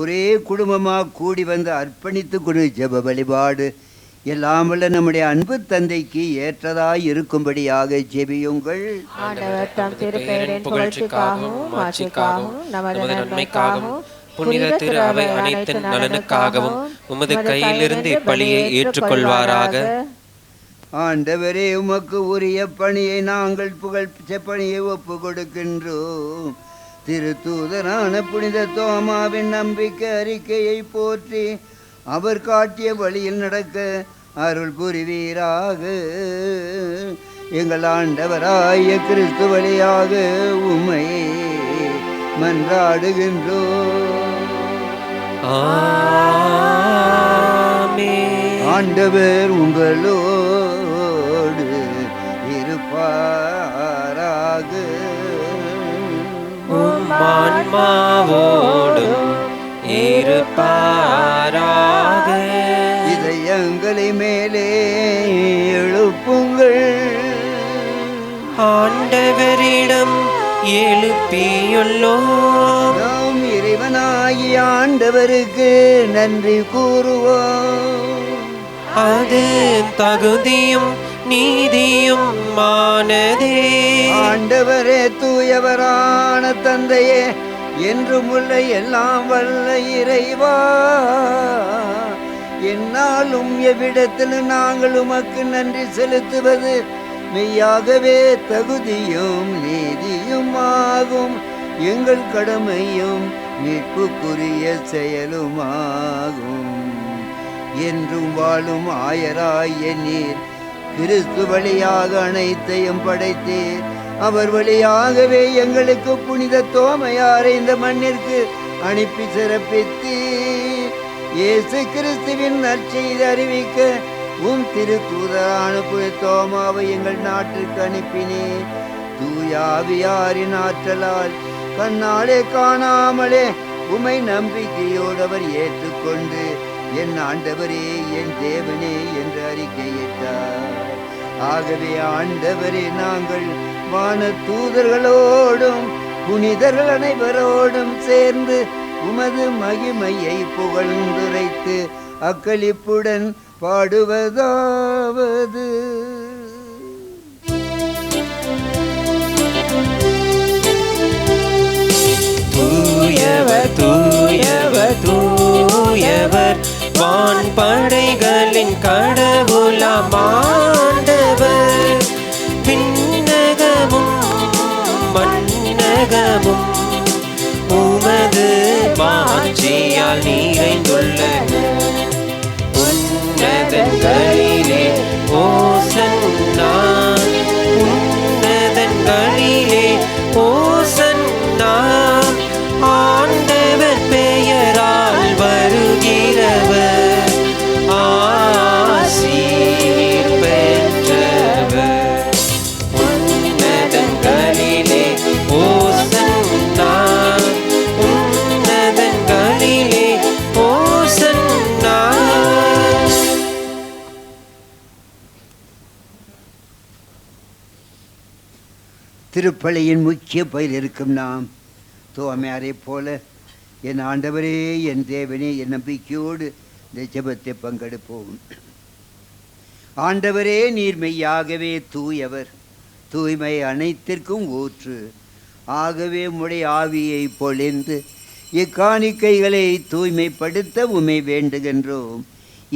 ஒரே குடும்பமாக கூடி வந்து அர்ப்பணித்து கொடு ஜெப வழிபாடு எல்லாம் வல்ல நம்முடைய அன்பு தந்தைக்கு ஏற்றதாய் இருக்கும்படியாக ஜெபியுங்கள். ஆண்டவர் தம் திருப்பெயரின் புகழ்ச்சிக்காகவும் மாட்சிக்காகவும் நமது நன்மைக்காகவும் புனித திரு அவை அனைத்து நலனுக்காகவும் உமது கையிலிருந்து இப்பலியை ஏற்றுக்கொள்வாராக. ஆண்டவரே, உமக்கு உரிய பணியை நாங்கள் புகழ்ச்ச பணியை ஒப்பு கொடுக்கின்றோம். திருத்தூதரான புனித தோமாவின் நம்பிக்கை அறிக்கையை போற்றி அவர் காட்டிய வழியில் நடக்க அருள் புரிவீராக. எங்கள் ஆண்டவராய கிறிஸ்து வழியாக உம்மை மன்றாடுகின்றோம். ஆண்டவர் உங்களோடு இருப்பாராக. ஆன்மாவோடும் இருப்பாராக. இதயங்களை மேலே எழுப்புங்கள். ஆண்டவரிடம் எழுப்பியுள்ளோம். நாம் இறைவனாகிய ஆண்டவருக்கு நன்றி கூறுவோம். அது தகுதியும் நீதியும் மானதே. ஆண்டவரே, தூயவரான தந்தையே, என்றும் உள்ள எல்லாம் வல்ல இறைவா, என்னாலும் எவ்விடத்திலும் நாங்கள் உமக்கு நன்றி செலுத்துவது மெய்யாகவே தகுதியும் நீதியும் ஆகும். எங்கள் கடமையும் மீட்புக்குரிய செயலுமாகும். என்றும் வாழும் ஆயராய நீர் கிறிஸ்து வழியாக அனைத்தையும் படைத்தீர். அவர் வழியாகவே எங்களுக்கு புனித தோமையாரை இந்த மண்ணிற்கு அனுப்பி சிறப்பித்தீர். இயேசு கிறிஸ்துவின் நற்செய்தி அறிவிக்க திருத்தூதரான புனித தோமாவை எங்கள் நாட்டிற்கு அனுப்பினீர். தூயாவியாரின் ஆற்றலால் கண்ணாலே காணாமலே உமை நம்பிக்கையோடு அவர் ஏற்றுக்கொண்டு என் ஆண்டவரே, என் தேவனே என்று அறிக்கையிட்டார். ஆகவே ஆண்டவரே, நாங்கள் வான தூதர்களோடும் புனிதர்கள் அனைவரோடும் சேர்ந்து உமது மகிமையை புகழ்ந்துரைத்து அக்களிப்புடன் பாடுவதாவது. தூயவர் தூயவர் தூயவர் வான் படைகளின் கடவுளாம் ஆண்டவர். விண்ணகமும் மண்ணகமும் உலகமும் உமது மாட்சியால் நிறைந்துள்ளன. உன்னதங்களிலே ஓசன்னா, உன்னதங்களிலே ஓசன்னா, ஆண்டவர் பெயரால் வருகிறவர் ஆசீர் பெற்றவர். உன்னதங்களிலே ஓசன்னா, உன்னதங்களிலே ஓசன்னா. திருப்பலியின் முக்கிய பயில் இருக்கும் நாம் தோமையாரை போல, என் ஆண்டவரே, என் தேவனே, என் நம்பிக்கையோடு இந்த ஜெபத்தை பங்கெடுப்போம். ஆண்டவரே, நீர் மெய்யாகவே தூயவர், தூய்மை அனைத்திற்கும் ஊற்று. ஆகவே உம்முடைய ஆவியை பொழிந்து இக்காணிக்கைகளை தூய்மைப்படுத்த உம்மை வேண்டுகின்றோம்.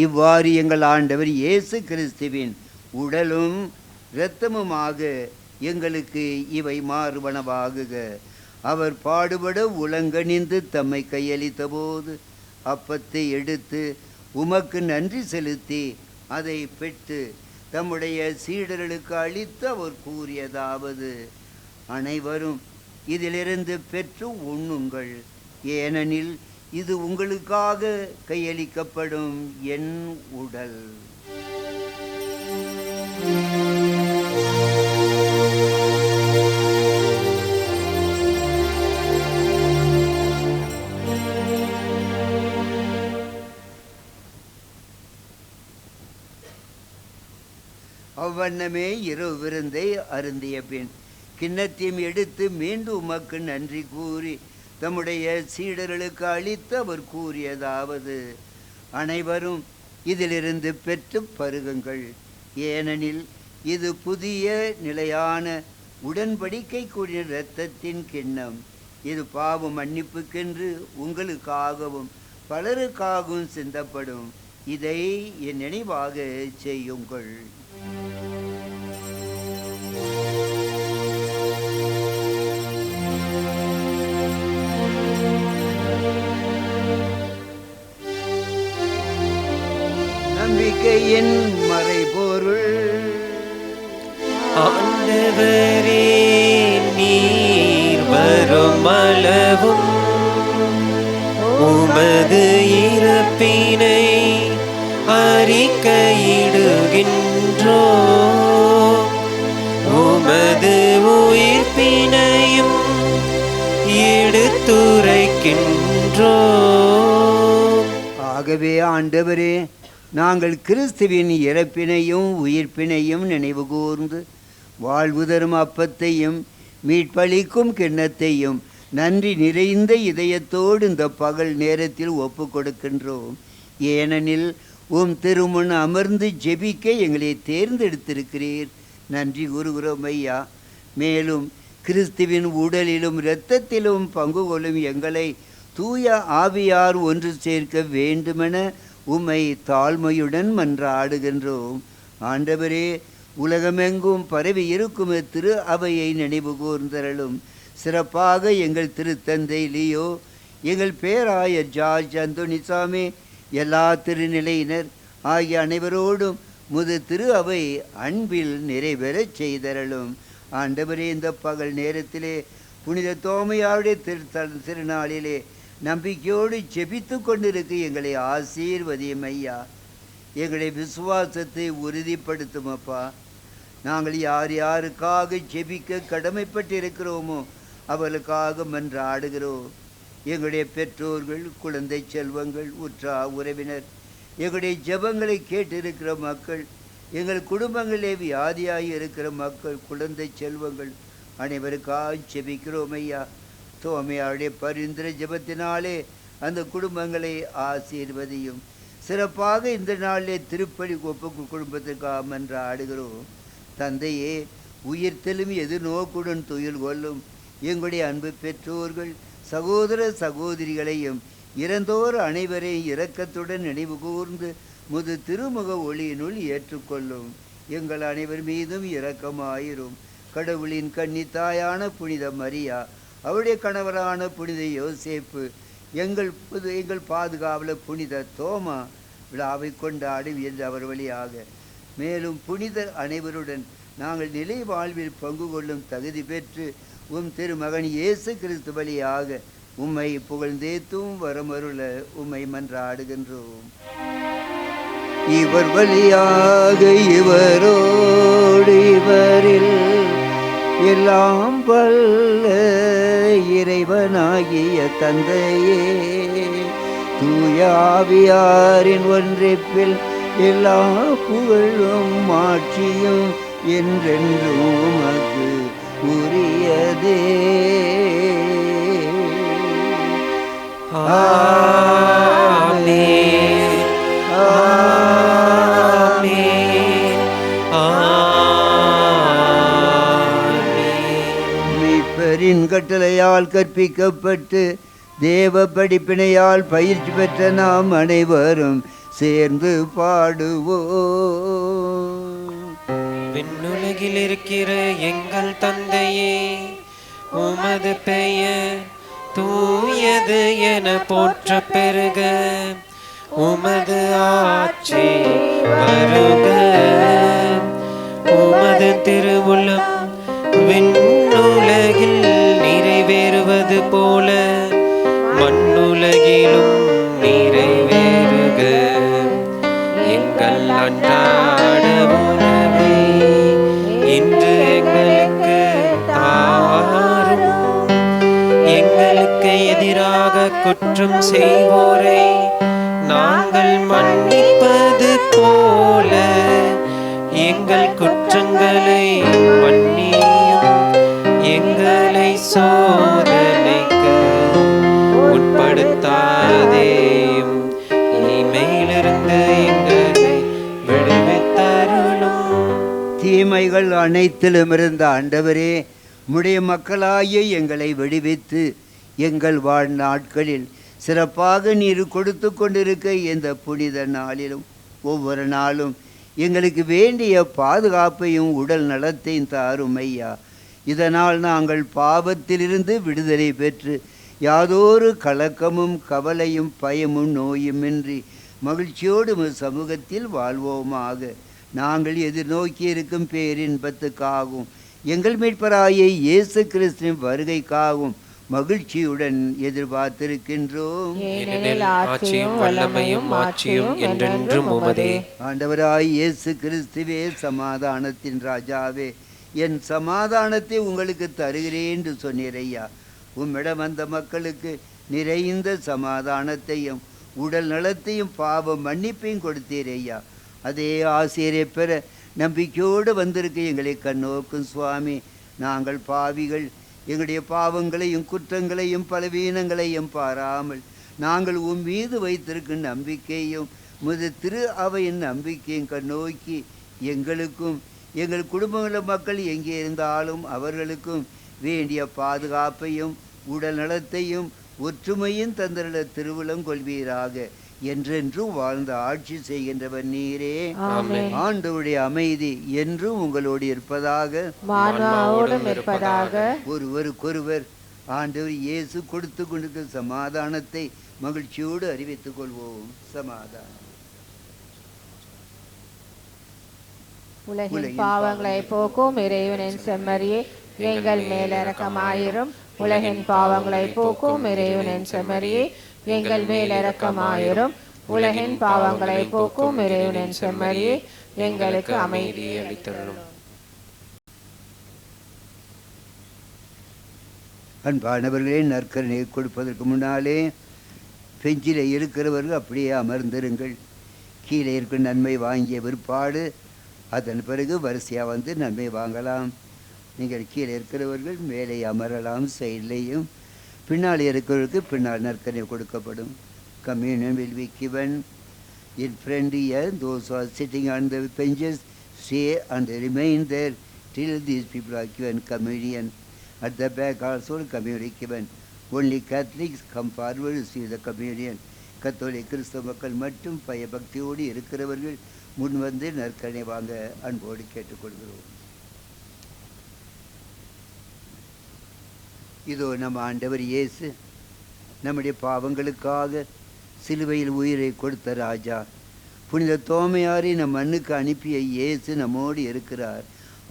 இவ்வாறு எங்கள் ஆண்டவர் இயேசு கிறிஸ்துவின் உடலும் இரத்தமுமாக எங்களுக்கு இவை மாறுவனவாகுக. அவர் பாடுபட உலங்கணிந்து தம்மை கையளித்த போது அப்பத்தை எடுத்து உமக்கு நன்றி செலுத்தி அதை பெற்று தம்முடைய சீடர்களுக்கு அளித்து அவர் கூறியதாவது: அனைவரும் இதிலிருந்து பெற்று உண்ணுங்கள், ஏனெனில் இது உங்களுக்காக கையளிக்கப்படும் என் உடல். அவ்வண்ணமே இரவு விருந்தை அருந்திய பின் கிண்ணத்தையும் எடுத்து மீண்டும் உமக்கு நன்றி கூறி தம்முடைய சீடர்களுக்கு அளித்து அவர் கூறியதாவது: அனைவரும் இதிலிருந்து பெற்று பருகுங்கள், ஏனெனில் இது புதிய நிலையான உடன்படிக்கைக்குரிய இரத்தத்தின் கிண்ணம். இது பாவ மன்னிப்புக்கென்று உங்களுக்காகவும் பலருக்காகவும் சிந்தப்படும். இதை என் நினைவாக செய்யுங்கள். நம்பிக்கையின் மறைபொருள். ஆண்டவரே, நீர் வரும் அளவும் உமது இறப்பினை அறிக்கையிடுகின்றோம், உமது உயிர்ப்பினையும் எடுத்துரைக்கின்றோம். ஆகவே ஆண்டவரே, நாங்கள் கிறிஸ்துவின் இறப்பினையும் உயிர்ப்பினையும் நினைவு கூர்ந்து வாழ்வு தரும் அப்பத்தையும் மீட்பளிக்கும் கிண்ணத்தையும் நன்றி நிறைந்த இதயத்தோடு இந்த பகல் நேரத்தில் ஒப்பு கொடுக்கின்றோம். ஏனெனில் உம் திருமுன் அமர்ந்து ஜெபிக்க எங்களை தேர்ந்தெடுத்திருக்கிறீர். நன்றி கூறுகிறோம் ஐயா. மேலும் கிறிஸ்துவின் உடலிலும் இரத்தத்திலும் பங்கு கொள்ளும் எங்களை தூய ஆவியார் ஒன்று சேர்க்க வேண்டுமென உம்மை தாழ்மையுடன் மன்றாடுகின்றோம். ஆண்டவரே, உலகமெங்கும் பரவி இருக்கும் திரு அவையை நினைவு கூர்ந்தருளும். சிறப்பாக எங்கள் திருத்தந்தை லியோ, எங்கள் பேராயர் ஜார்ஜ் அந்தோனிசாமி, எல்லா திருநிலையினர் ஆகிய அனைவரோடும் முது திரு அவை அன்பில் நிறைவேறச் செய்தருளும். ஆண்டவரே, இந்த பகல் நேரத்திலே புனித தோமையாருடைய திருநாளிலே நம்பிக்கையோடு ஜெபித்து கொண்டிருக்க எங்களை ஆசீர்வதியும் ஐயா. எங்களுடைய விசுவாசத்தை உறுதிப்படுத்தும் அப்பா. நாங்கள் யார் யாருக்காக ஜெபிக்க கடமைப்பட்டு இருக்கிறோமோ அவர்களுக்காக மன்றாடுகிறோம். எங்களுடைய பெற்றோர்கள், குழந்தை செல்வங்கள், உற்றார் உறவினர், எங்களுடைய ஜெபங்களை கேட்டிருக்கிற மக்கள், எங்கள் குடும்பங்களே வியாதியாகி இருக்கிற மக்கள், குழந்தை செல்வங்கள் அனைவருக்காக ஜெபிக்கிறோம் ஐயா. தோமையாருடைய பரிந்துரை ஜெபத்தினாலே அந்த குடும்பங்களை ஆசீர்வதியும். சிறப்பாக இந்த நாளிலே திருப்பலி ஒப்பு குடும்பத்திற்காக மன்றாடுகிறோம். தந்தையே, உயிர்த்தெலும் எது நோக்குடன் துயில் கொள்ளும் எங்களுடைய அன்பு பெற்றோர்கள், சகோதர சகோதரிகளையும் இறந்தோர் அனைவரையும் இரக்கத்துடன் நினைவு கூர்ந்து முது திருமுக ஒளியினுள் ஏற்றுக்கொள்ளும். எங்கள் அனைவர் மீதும் இரக்கமாயிரும். கடவுளின் கன்னித்தாயான புனித மரியா, அவருடைய கணவரான புனித யோசேப்பு, எங்கள் பாதுகாவலர் புனித தோமா விழாவை கொண்டாடும் என்று அவர் வழியாக மேலும் புனிதர் அனைவருடன் நாங்கள் நிலை வாழ்வில் பங்கு கொள்ளும் தகுதி பெற்று திருமகன் இயேசு கிறிஸ்து வழியாக உம்மை புகழ்ந்தேத்தும் வரமருள உம்மை மன்றாடுகின்றோம். இவர் வழியாக இவரோடு இவரில் எல்லாம் வல்ல இறைவனாகிய தந்தையே, தூயாவியாரின் ஒன்றிப்பில் எல்லா புகழும் மாட்சியும் என்றென்றும் உமக்கு உரியதே. ஆமென். ஆமென். ஆமென். மீட்பரின் கட்டளையால் கற்பிக்கப்பட்டு தேவ படிப்பினையால் பயிற்சி பெற்ற நாம் அனைவரும் சேர்ந்து பாடுவோம். விண்ணுலகில் இருக்கிற எங்கள் தந்தையே, உமது பெயர் தூயது என போற்ற பெருக, உமது ஆட்சி வருக, உமது திருவுளம் விண்ணுலகில் நிறைவேறுவது போல மண்ணுலகிலும் நிறைவேறுக. எங்கள் அன்றாட உணவை இன்று எங்களுக்கு தாரும். எங்களுக்கு எதிராக குற்றம் செய்வோரை நாங்கள் மன்னிப்பது போல எங்கள் குற்றங்களை மன்னியும். எங்களை சோதனைக்கு உட்படுத்தாதேயும், தீமையிலிருந்து எங்களை விடுவித்தருளும். தீமைகள் அனைத்திலும் இருந்த ஆண்டவரே, உம்முடைய மக்களாகிய எங்களை விடுவித்து எங்கள் வாழ்நாட்களில் சிறப்பாக நீர் கொடுத்து கொண்டிருக்க இந்த புனித நாளிலும் ஒவ்வொரு நாளும் எங்களுக்கு வேண்டிய பாதுகாப்பையும் உடல் நலத்தையும் தாரும் ஐயா. இதனால் நாங்கள் பாவத்திலிருந்து விடுதலை பெற்று யாதொரு கலக்கமும் கவலையும் பயமும் நோயுமின்றி மகிழ்ச்சியோடு சமூகத்தில் வாழ்வோமாக. நாங்கள் எதிர்நோக்கி இருக்கும் பேரின்பத்துக்காகவும் எங்கள் மீட்பராகிய இயேசு கிறிஸ்துவின் வருகைக்காகவும் மகிழ்ச்சியுடன் எதிர்பார்த்திருக்கின்றோம். ஏனெனில் ஆட்சியும் வல்லமையும் மாட்சியும் என்றென்றும் உமதே. ஆண்டவராய் இயேசு கிறிஸ்துவே, சமாதானத்தின் ராஜாவே, என் சமாதானத்தை உங்களுக்கு தருகிறேன் என்று சொன்னீரையா. உம்மிடம் அந்த மக்களுக்கு நிறைந்த சமாதானத்தையும் உடல் நலத்தையும் பாவ மன்னிப்பையும் கொடுத்தீரையா. அதே ஆசிரியரை பெற நம்பிக்கையோடு வந்திருக்க எங்களை கண்ணோக்கும் சுவாமி. நாங்கள் பாவிகள், எங்களுடைய பாவங்களையும் குற்றங்களையும் பலவீனங்களையும் பாராமல் நாங்கள் உன் மீது வைத்திருக்கும் நம்பிக்கையும் திரு அவையின் நம்பிக்கையும் கண்ணோக்கி எங்களுக்கும் எங்கள் குடும்பங்கள மக்கள் எங்கே இருந்தாலும் அவர்களுக்கும் வேண்டிய பாதுகாப்பையும் உடல் நலத்தையும் ஒற்றுமையும் தந்திர திருவுளம் கொள்வீராக. என்றென்றும் வாழ்ந்த ஆட்சி செய்கின்றவர் நீரே. ஆண்டவருடைய அமைதி என்றும் உங்களோடு இருப்பதாக. ஒருவருக்கொருவர் ஆண்டவர் இயேசு கொடுத்து கொண்டிருக்கிற சமாதானத்தை மகிழ்ச்சியோடு அறிவித்துக் கொள்வோம். சமாதானம். உலகின் பாவங்களை போக்கும் இறைவனின் செம்மறியே, எங்கள் மேல் இரக்கமாயிரும். உலகின் பாவங்களை போக்கும் இறைவனின் செம்மறியே, எங்கள் மேல் இரக்கமாயிரும். உலகின் பாவங்களை போக்கும் இறைவனின் செம்மறியே, எங்களுக்கு அமைதியை அளித்தருளும். அன்பானவர்களே, நற்கருணை கொடுப்பதற்கு முன்னாலே பெஞ்சில் இருக்கிறவர்கள் அப்படியே அமர்ந்திருங்கள். கீழே இருக்கும் நன்மை வாங்கிய பிற்பாடு அதன் பிறகு வரிசையாக வந்து நன்மை வாங்கலாம். நீங்கள் கீழே இருக்கிறவர்கள் மேலே அமரலாம். சைட்லேயும் பின்னால் இருக்கிறவருக்கு பின்னால் நற்கருணை கொடுக்கப்படும். Communion will be given in front here. Those who are sitting on the benches stay and remain there till these people are given communion. At the back also communion given. Only Catholics come forward to see the communion. கத்தோலிக்க கிறிஸ்தவ மக்கள் மட்டும் பயபக்தியோடு இருக்கிறவர்கள் முன் வந்து நற்கருணை வாங்க அன்போடு கேட்டுக்கொள்கிறோம். இதோ நம்ம ஆண்டவர் இயேசு நம்முடைய பாவங்களுக்காக சிலுவையில் உயிரை கொடுத்த ராஜா. புனித தோமையாரை நம் மண்ணுக்கு அனுப்பிய இயேசு நம்மோடு இருக்கிறார்.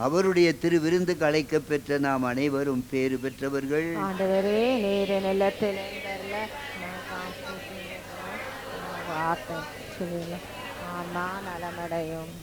அவருடைய திருவிருந்துக்கு அழைக்க பெற்ற நாம் அனைவரும் பேறு பெற்றவர்கள். ஆண்டவரே, நீர் நிலத்தில் ஆமா நலமடையும்.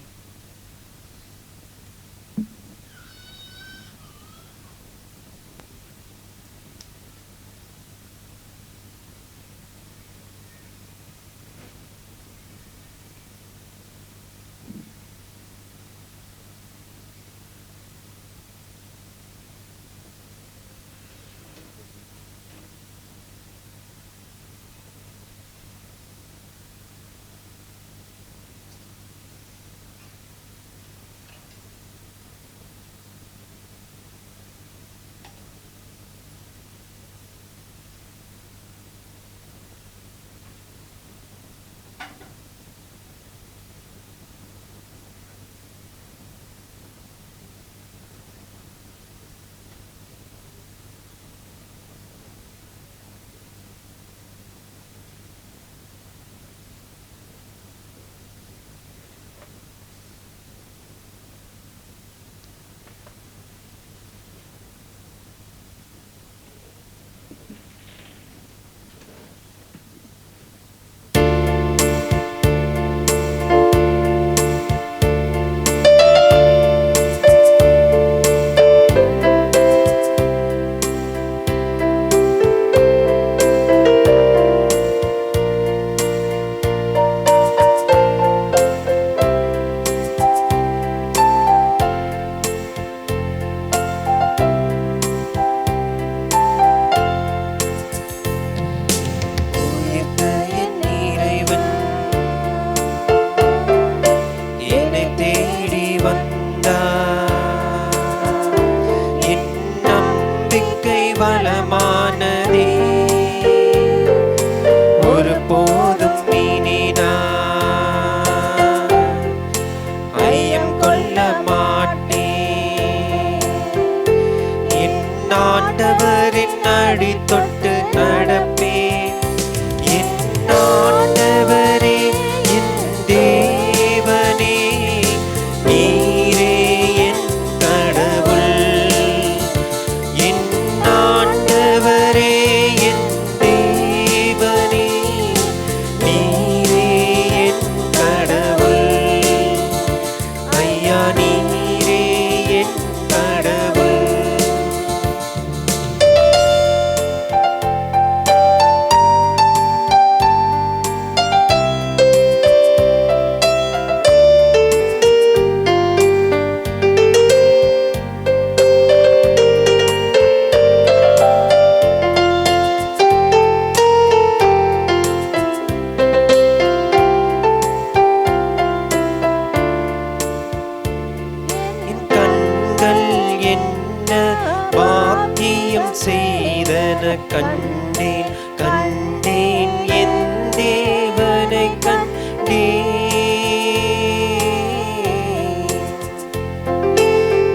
கண்டேன் கண்டேன் என் தேவனை கண்டேன்.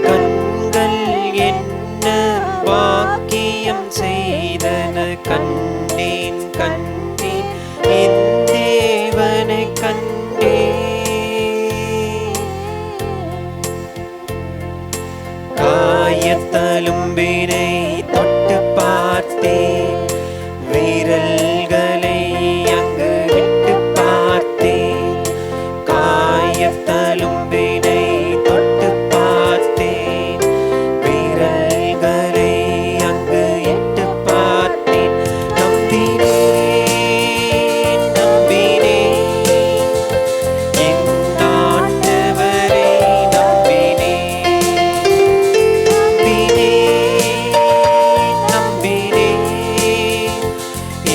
கண்கள் என்ன பாக்கியம் செய்தன கண்டேன் கண்டேன் என் தேவனை கண்டேன். காயத்தழும்பினை தொட்டு பார்த்தேன், வீரல்களை அங்கு விட்டு பார்த்தேன். காயத்தழும்பினை தொட்டு பார்த்தேன், வீரல்களை அங்கு இட்டு பார்த்தேன். நம்பினேன் நம்பினேன் என் ஆண்டவரை நம்பினேன். நம்பினேன்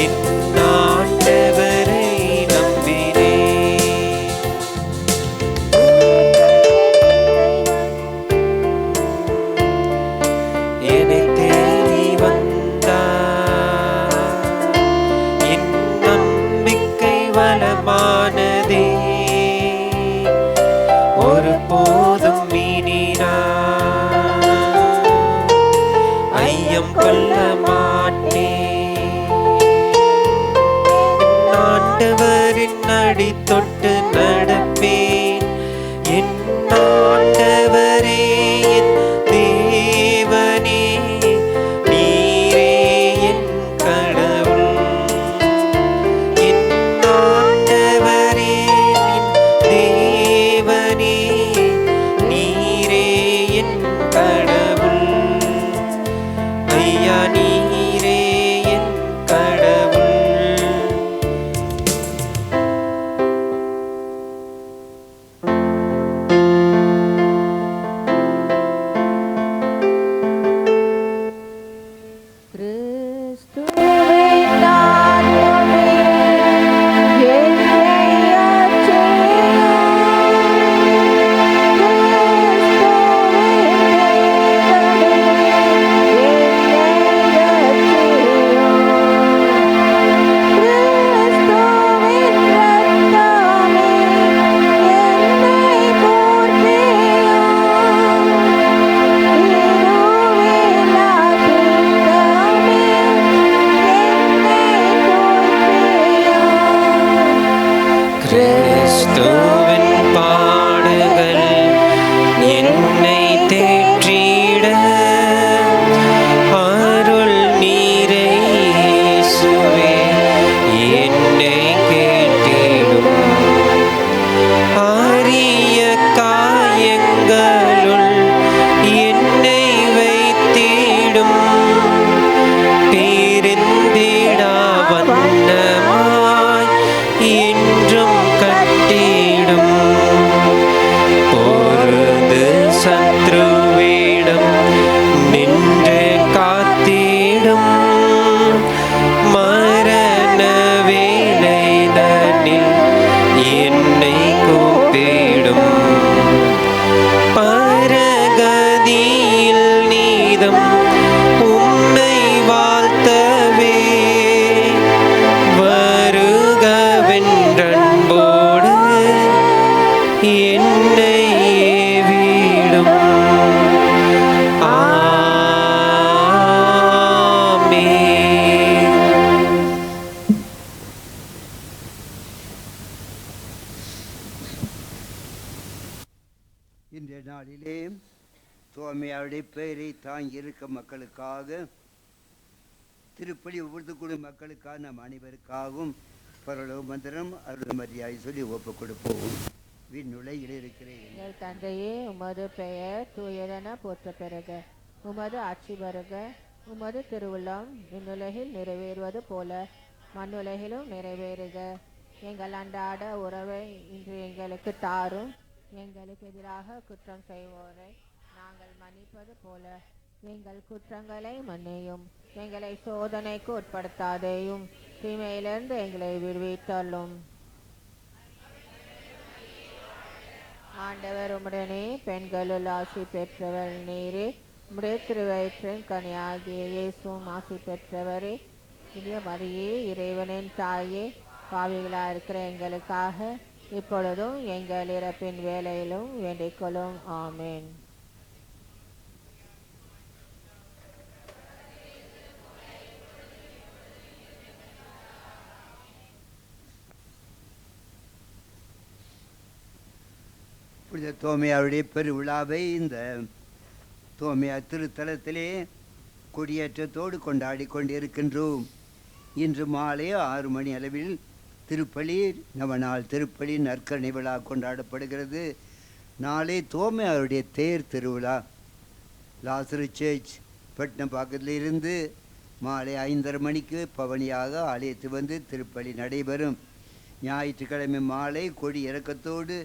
என் ஆண்டவரை நம்பினேன். என்னை தேடி வந்தார், என் நம்பிக்கை வளமானதே. ஒருபோதும் மீனினார் ஐயம் கொள்ளமா திருவடி தொட்டு நடப்பேன். என் ஆண்டவரே, என் தேவனே, நீரே என் கடவுள். என் ஆண்டவரே, என் தேவனே, நீரே என் கடவுள். ஐயா, நீரே என் கடவுள். கிறிஸ்துவின் ஆத்மாவே, என்னை அச்சேயும். கிறிஸ்துவின் பாடுகள் என்னை தேற்றிட அருள் நீரை இயேசுவே என்னை கேட்டிடும். அரிய காயங்களுள் என்னை வைத்திடும். பிரிந்திடா வண்ணமாய் என்றும் கட்டிடும். பொருது சத்ருவிடம் நின்று காத்திடும். மரண வேளைதனில் என்னை கூப்பிடும். பரகதியில் நீதம் உம்மை வாழ்த்தவே வருகவென்றன்போடு என்னை ஏவிடும். ஆமென். இன்றைய நாளிலே தோமையாருடைய பெயரை தாங்கி இருக்க மக்களுக்காக, திருப்பலி ஒவ்வொருக்குழு மக்களுக்காக, நம் அனைவருக்காகவும் பரலோக மந்திரம் அருள்மரியாதை சொல்லி ஒப்பு கொடுப்போம். விண்ணுலகில் இருக்கிறேன் எங்கள் தந்தையே, உமது பெயர் தூயதென போற்ற பெறுக. உமது ஆட்சி வருக. உமது திருவுள்ளம் விண்ணுலகில் நிறைவேறுவது போல மண்ணுலகிலும் நிறைவேறுக. எங்கள் அன்றாட உறவை இன்று எங்களுக்கு தாரும். எங்களுக்கு எதிராக குற்றம் செய்வோரை நாங்கள் மன்னிப்பது போல எங்கள் குற்றங்களை மன்னியும். எங்களை சோதனைக்கு உட்படுத்தாதேயும், தீமையிலிருந்து எங்களை விடுவித்தள்ளும். ஆண்டவர் உம்முடனே, பெண்களுள் ஆசி பெற்றவர் நீரே. உம்முடைய திருவயிற்றின் கனியாகிய இயேசுவும் ஆசி பெற்றவரே. இனிய மரியே, இறைவனின் தாயே, பாவிகளாக இருக்கிற எங்களுக்காக இப்பொழுதும் எங்கள் இறப்பின் வேளையிலும் வேண்டிக் கொள்ளும். ஆமென். புனித தோமையாருடைய பெருவிழாவை இந்த தோமையார் திருத்தலத்திலே கொடியேற்றத்தோடு கொண்டாடி கொண்டிருக்கின்றோம். இன்று மாலை 6 மணி அளவில் திருப்பலி, நவநாள் திருப்பலி நற்கருணை விழா கொண்டாடப்படுகிறது. நாளை தோமையாருடைய தேர் திருவிழா. லாசரு சர்ச் பட்டினப்பாக்கத்தில் இருந்து மாலை 5:30 மணிக்கு பவனியாக ஆலயத்து வந்து திருப்பலி நடைபெறும். ஞாயிற்றுக்கிழமை மாலை கொடி இறக்கத்தோடு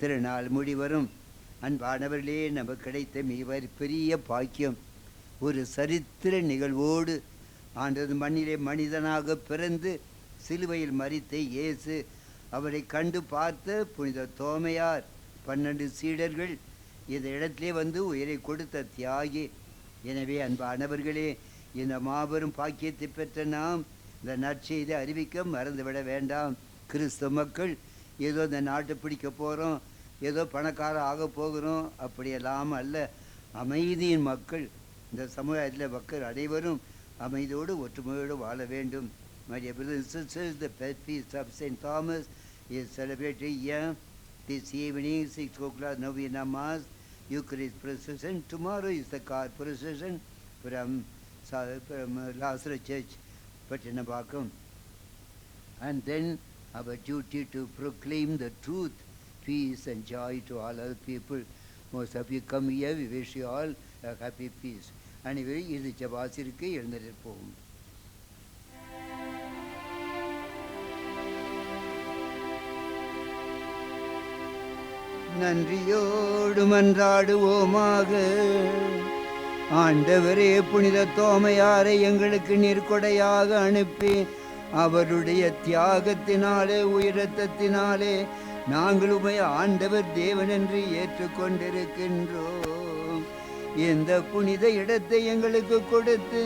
திருநாள் முடிவரும். அன்பானவர்களே, நமக்கு கிடைத்த மிக பெரிய பாக்கியம், ஒரு சரித்திர நிகழ்வோடு ஆண்டது மண்ணிலே மனிதனாக பிறந்து சிலுவையில் மரித்த இயேசு, அவரை கண்டு பார்த்த புனித தோமையார், 12 சீடர்கள், இந்த இடத்திலே வந்து உயிரை கொடுத்த தியாகி. எனவே அன்பானவர்களே, இந்த மாபெரும் பாக்கியத்தை பெற்ற நாம் இந்த நற்செய்தி அறிவிக்க மறந்துவிட வேண்டாம். கிறிஸ்தவ மக்கள் ஏதோ இந்த நாட்டை பிடிக்க போகிறோம், ஏதோ பணக்காரர் ஆக போகிறோம், அப்படியெல்லாம் அல்ல. அமைதியின் மக்கள். இந்த சமுதாயத்தில் மக்கள் அனைவரும் அமைதியோடு ஒற்றுமையோடு வாழ வேண்டும். My dear brothers and sisters, the feast of St. Thomas is celebrated here this evening, 6 o'clock Novena Mass, Eucharist procession. Tomorrow is the car procession from Lazarus Church, Pattanapakam. And then our duty to proclaim the truth, peace and joy to all other people. Most of you come here, we wish you all a happy peace. Anyway, இது ஜபாசிற்கு எழுந்திருப்போம். நன்றியோடு மன்றாடுவோமாக. ஆண்டவரே, புனித தோமையாரை எங்களுக்கு நீர்கொடையாக அனுப்பி அவருடைய தியாகத்தினாலே உயிரத்தத்தினாலே நாங்கள் உமை ஆண்டவர் தேவன் என்று ஏற்றுக்கொண்டிருக்கின்றோம். இந்த புனித இடத்தை எங்களுக்கு கொடுத்து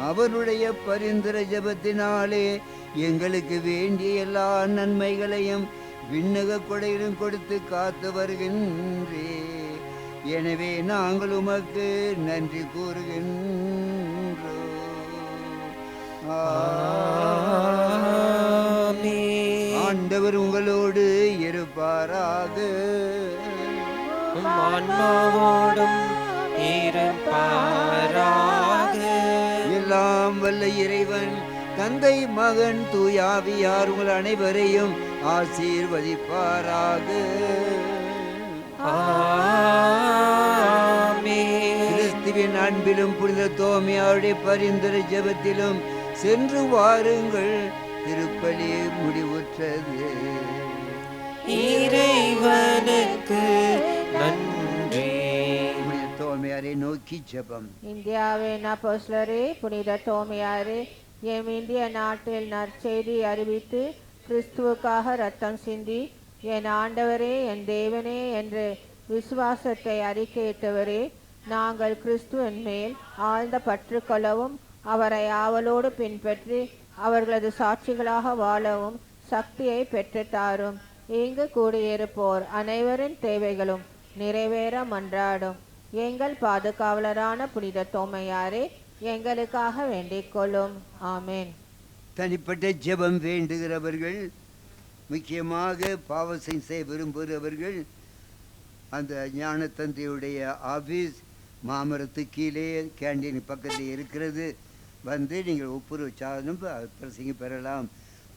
அவருடைய பரிந்துரை ஜெபத்தினாலே எங்களுக்கு வேண்டிய எல்லா நன்மைகளையும் விண்ணக கொடையிலும் கொடுத்து காத்து வருகின்றே. எனவே நாங்கள் உமக்கு நன்றி கூறுகின்றோம். ஆண்டவர் உங்களோடு இருப்பாராக. ஆன்மாவோடும் இருப்பாராக. எல்லாம் வல்ல இறைவன் தந்தை, மகன், தூயாவியார் உங்கள் அனைவரையும் ஆசீர்வதிப்பாராக. கிறிஸ்துவின் அன்பிலும் புனித தோமையாருடைய பரிந்துரை ஜெபத்திலும் சென்று வாருங்கள். திருப்பலி முடிவுற்றது. இறைவனுக்கு நன்றி. புனித தோமையாரை நோக்கி ஜெபம். இந்தியாவின் அப்போஸ்தலரே, புனித தோமையாரே, எம் இந்திய நாட்டில் நற்செய்தி அறிவித்து கிறிஸ்துவுக்காக இரத்தம் சிந்தி என் ஆண்டவரே, என் தேவனே என்று விசுவாசத்தை அறிக்கையிட்டவரே, நாங்கள் கிறிஸ்துவின் மேல் ஆழ்ந்த பற்று கொள்ளவும் அவரை ஆவலோடு பின்பற்றி அவர்களது சாட்சிகளாக வாழவும் சக்தியை பெற்றுத்தாரும். இங்கு கூடியிருப்போர் அனைவரின் தேவைகளும் நிறைவேற மன்றாடும் எங்கள் பாதுகாவலரான புனித தோமையாரே, எங்களுக்காக வேண்டிக் கொள்ளும். ஆமேன். தனிப்பட்ட ஜெபம் வேண்டுகிறவர்கள், முக்கியமாக பாவம் செய்ய விரும்புகிறவர்கள், அந்த ஞான தந்தையுடைய ஆஃபீஸ் மாமரத்து கீழே கேண்டீன் பக்கத்தில் இருக்கிறது. வந்து நீங்கள் ஒப்புரவு சாதனம் பிரசங்க பெறலாம்.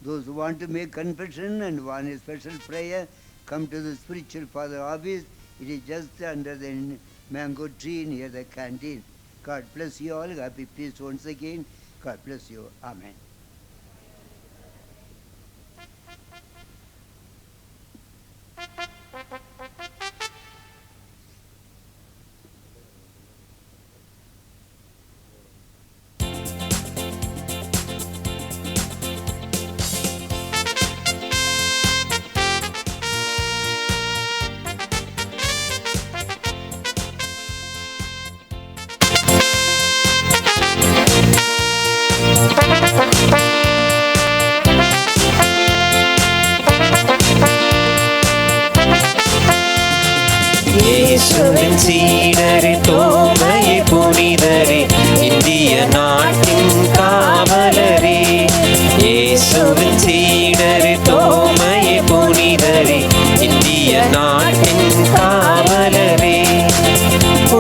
Those who want to make confession and want a special prayer, come to the spiritual father office. It is just under the mango tree near the canteen. God bless you all. Happy peace once again. God bless you. Amen. இயேசுவின் சீடரே, தோமையே புனிதரே, இந்திய நாட்டின் காவலரே. இயேசுவின் சீடரே, தோமையே புனிதரே, இந்திய நாட்டின் காவலரே.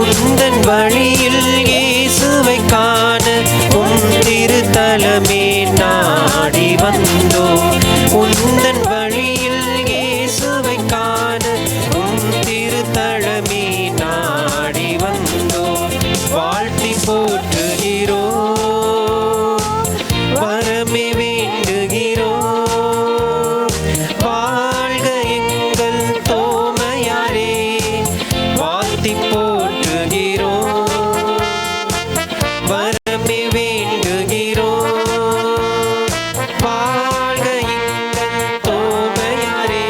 உந்தன் வழியில் இயேசுவை காண உன் திருத்தலமே நாடி வந்தோம். உந்தன் வழியில் இயேசுவை காண உன் திருத்தலமே நாடி வந்தோம். வாழ்த்தி போற்றுகிறோம், வரமே வேண்டுகிறோம். வாழ்க எங்கள் தோமையாரே, வாழ்த்தி போற்றுகிறோம், வரமே வேண்டுகிறோம். வாழ்க எங்கள் தோமையாரே.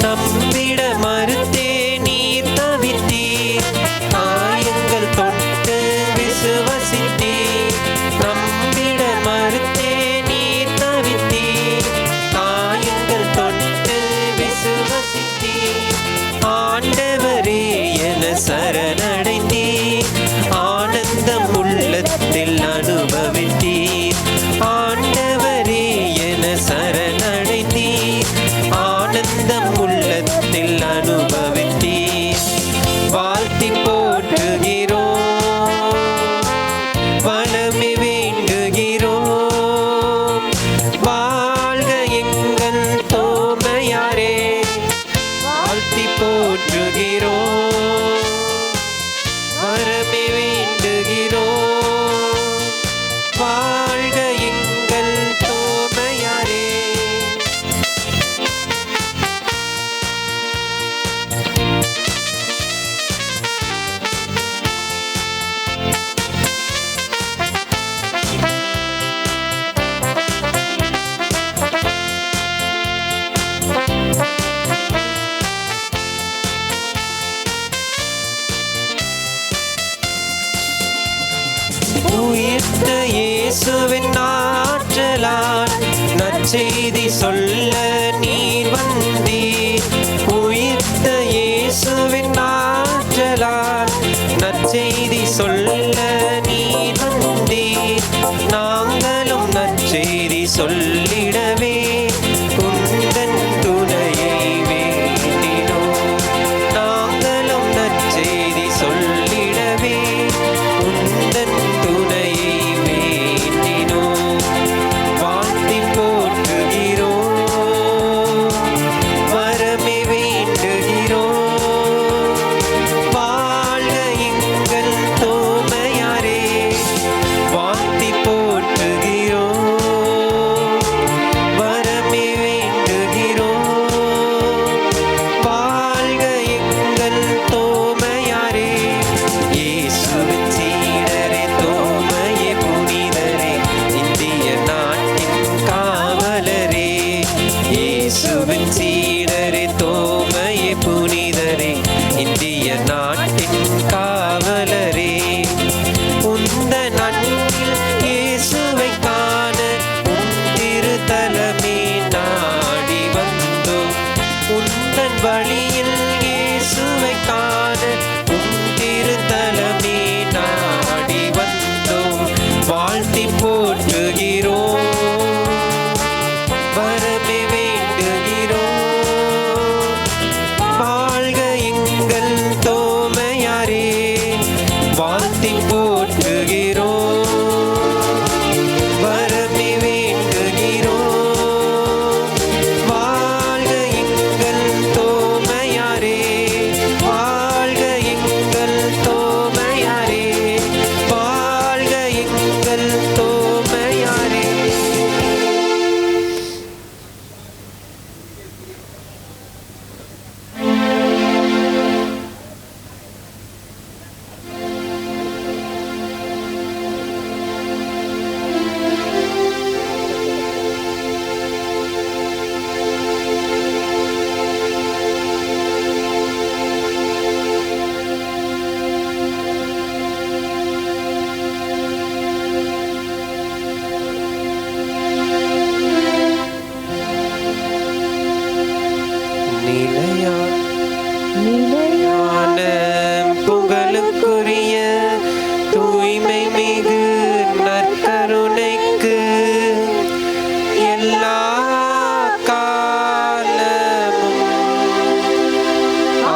நம்பிட மறுத்தே நீர் தவித்தீர், இயேசுவின் ஆற்றலால் நற்செய்தி சொல்ல நீர் வந்தீர். உயிர்த்த இயேசுவின் ஆற்றலால் நற்செய்தி சொல்ல நீர் வந்தீர். நாங்களும் நற்செய்தி சொல்லிடவே உந்தன் துணையை வேண்டினோம். நாங்களும் நற்செய்தி சொல்லிடவே உந்தன் துணையை வேண்டினோம். வாழ்த்தி போற்றுகிறோம், வரமே வேண்டுகிறோம். வாழ்க எங்கள் தோமையாரே, வாழ்த்தி போற்றுகிறோம், வரமே வேண்டுகிறோம். வாழ்க எங்கள் தோமையாரே. இயேசுவின் சீடரே, தோமையே புனிதரே, இந்திய நாட்டின் காவலரே. இயேசுவின் சீடரே, தோமையே புனிதரே, இந்திய நாட்டின் காவலரே. உந்தன் அன்பில் இயேசுவை காண உன் திருத்தலமே நாடி வந்தோம். உந்தன் வழியில் இயேசுவை காண உன் திருத்தலமே நாடி வந்தோம். வாழ்த்தி போற்றுகிறோம், வரமே வேண்டுகிறோம். வாழ்க எங்கள் தோமையாரே, வாழ்த்தி போற்றுகிறோம், வரமே வேண்டுகிறோம். வாழ்க எங்கள் தோமையாரே, வாழ்க எங்கள் தோமையாரே, வாழ்க எங்கள் தோமையாரே. நிலையான புகழுக்குரிய தூய்மை மிகு நற்கருணைக்கு எல்லா காலமும்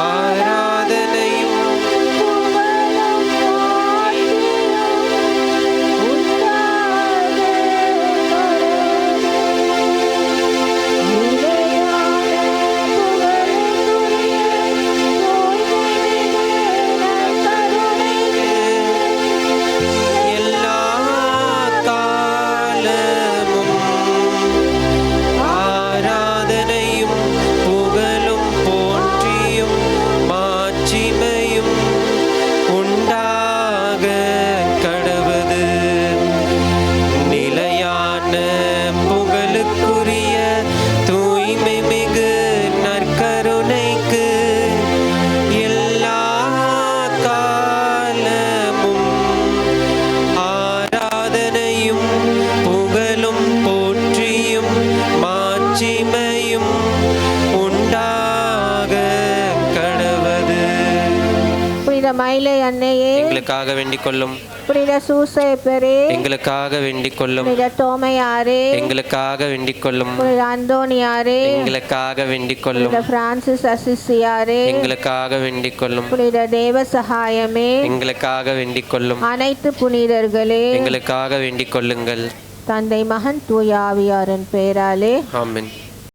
ஆராதனையும் எல்லா காலமும் ஆராதனையும் புகழும் போற்றியும் மாட்சிமையும் உண்டாக கடவது. நிலையான புகழுக்குரிய தூய்மை மிகு நற்கருணைக்கு எல்லா காலமும் ஆராதனையும் புகழும் போற்றியும் மாட்சிமையும் உண்டாக கடவது. புனித மயிலை அன்னையே, எங்களுக்காக வேண்டிக் கொள்ளும். புனித சூசையப்பரே, எங்களுக்காக வேண்டிக் கொள்ளும். புனித தோமையாரே, எங்களுக்காக வேண்டிக் கொள்ளும். புனித அந்தோணியாரே, எங்களுக்காக வேண்டிக் கொள்ளும். புனித பிரான்சிஸ் அசிசியாரே, எங்களுக்காக வேண்டிக் கொள்ளும். புனித தேவ சகாயமே, எங்களுக்காக வேண்டிக் கொள்ளும். அனைத்து புனிதர்களே, எங்களுக்காக வேண்டிக் கொள்ளுங்கள். தந்தை மகன் தூய ஆவியாரின் பெயராலே ஆமென்.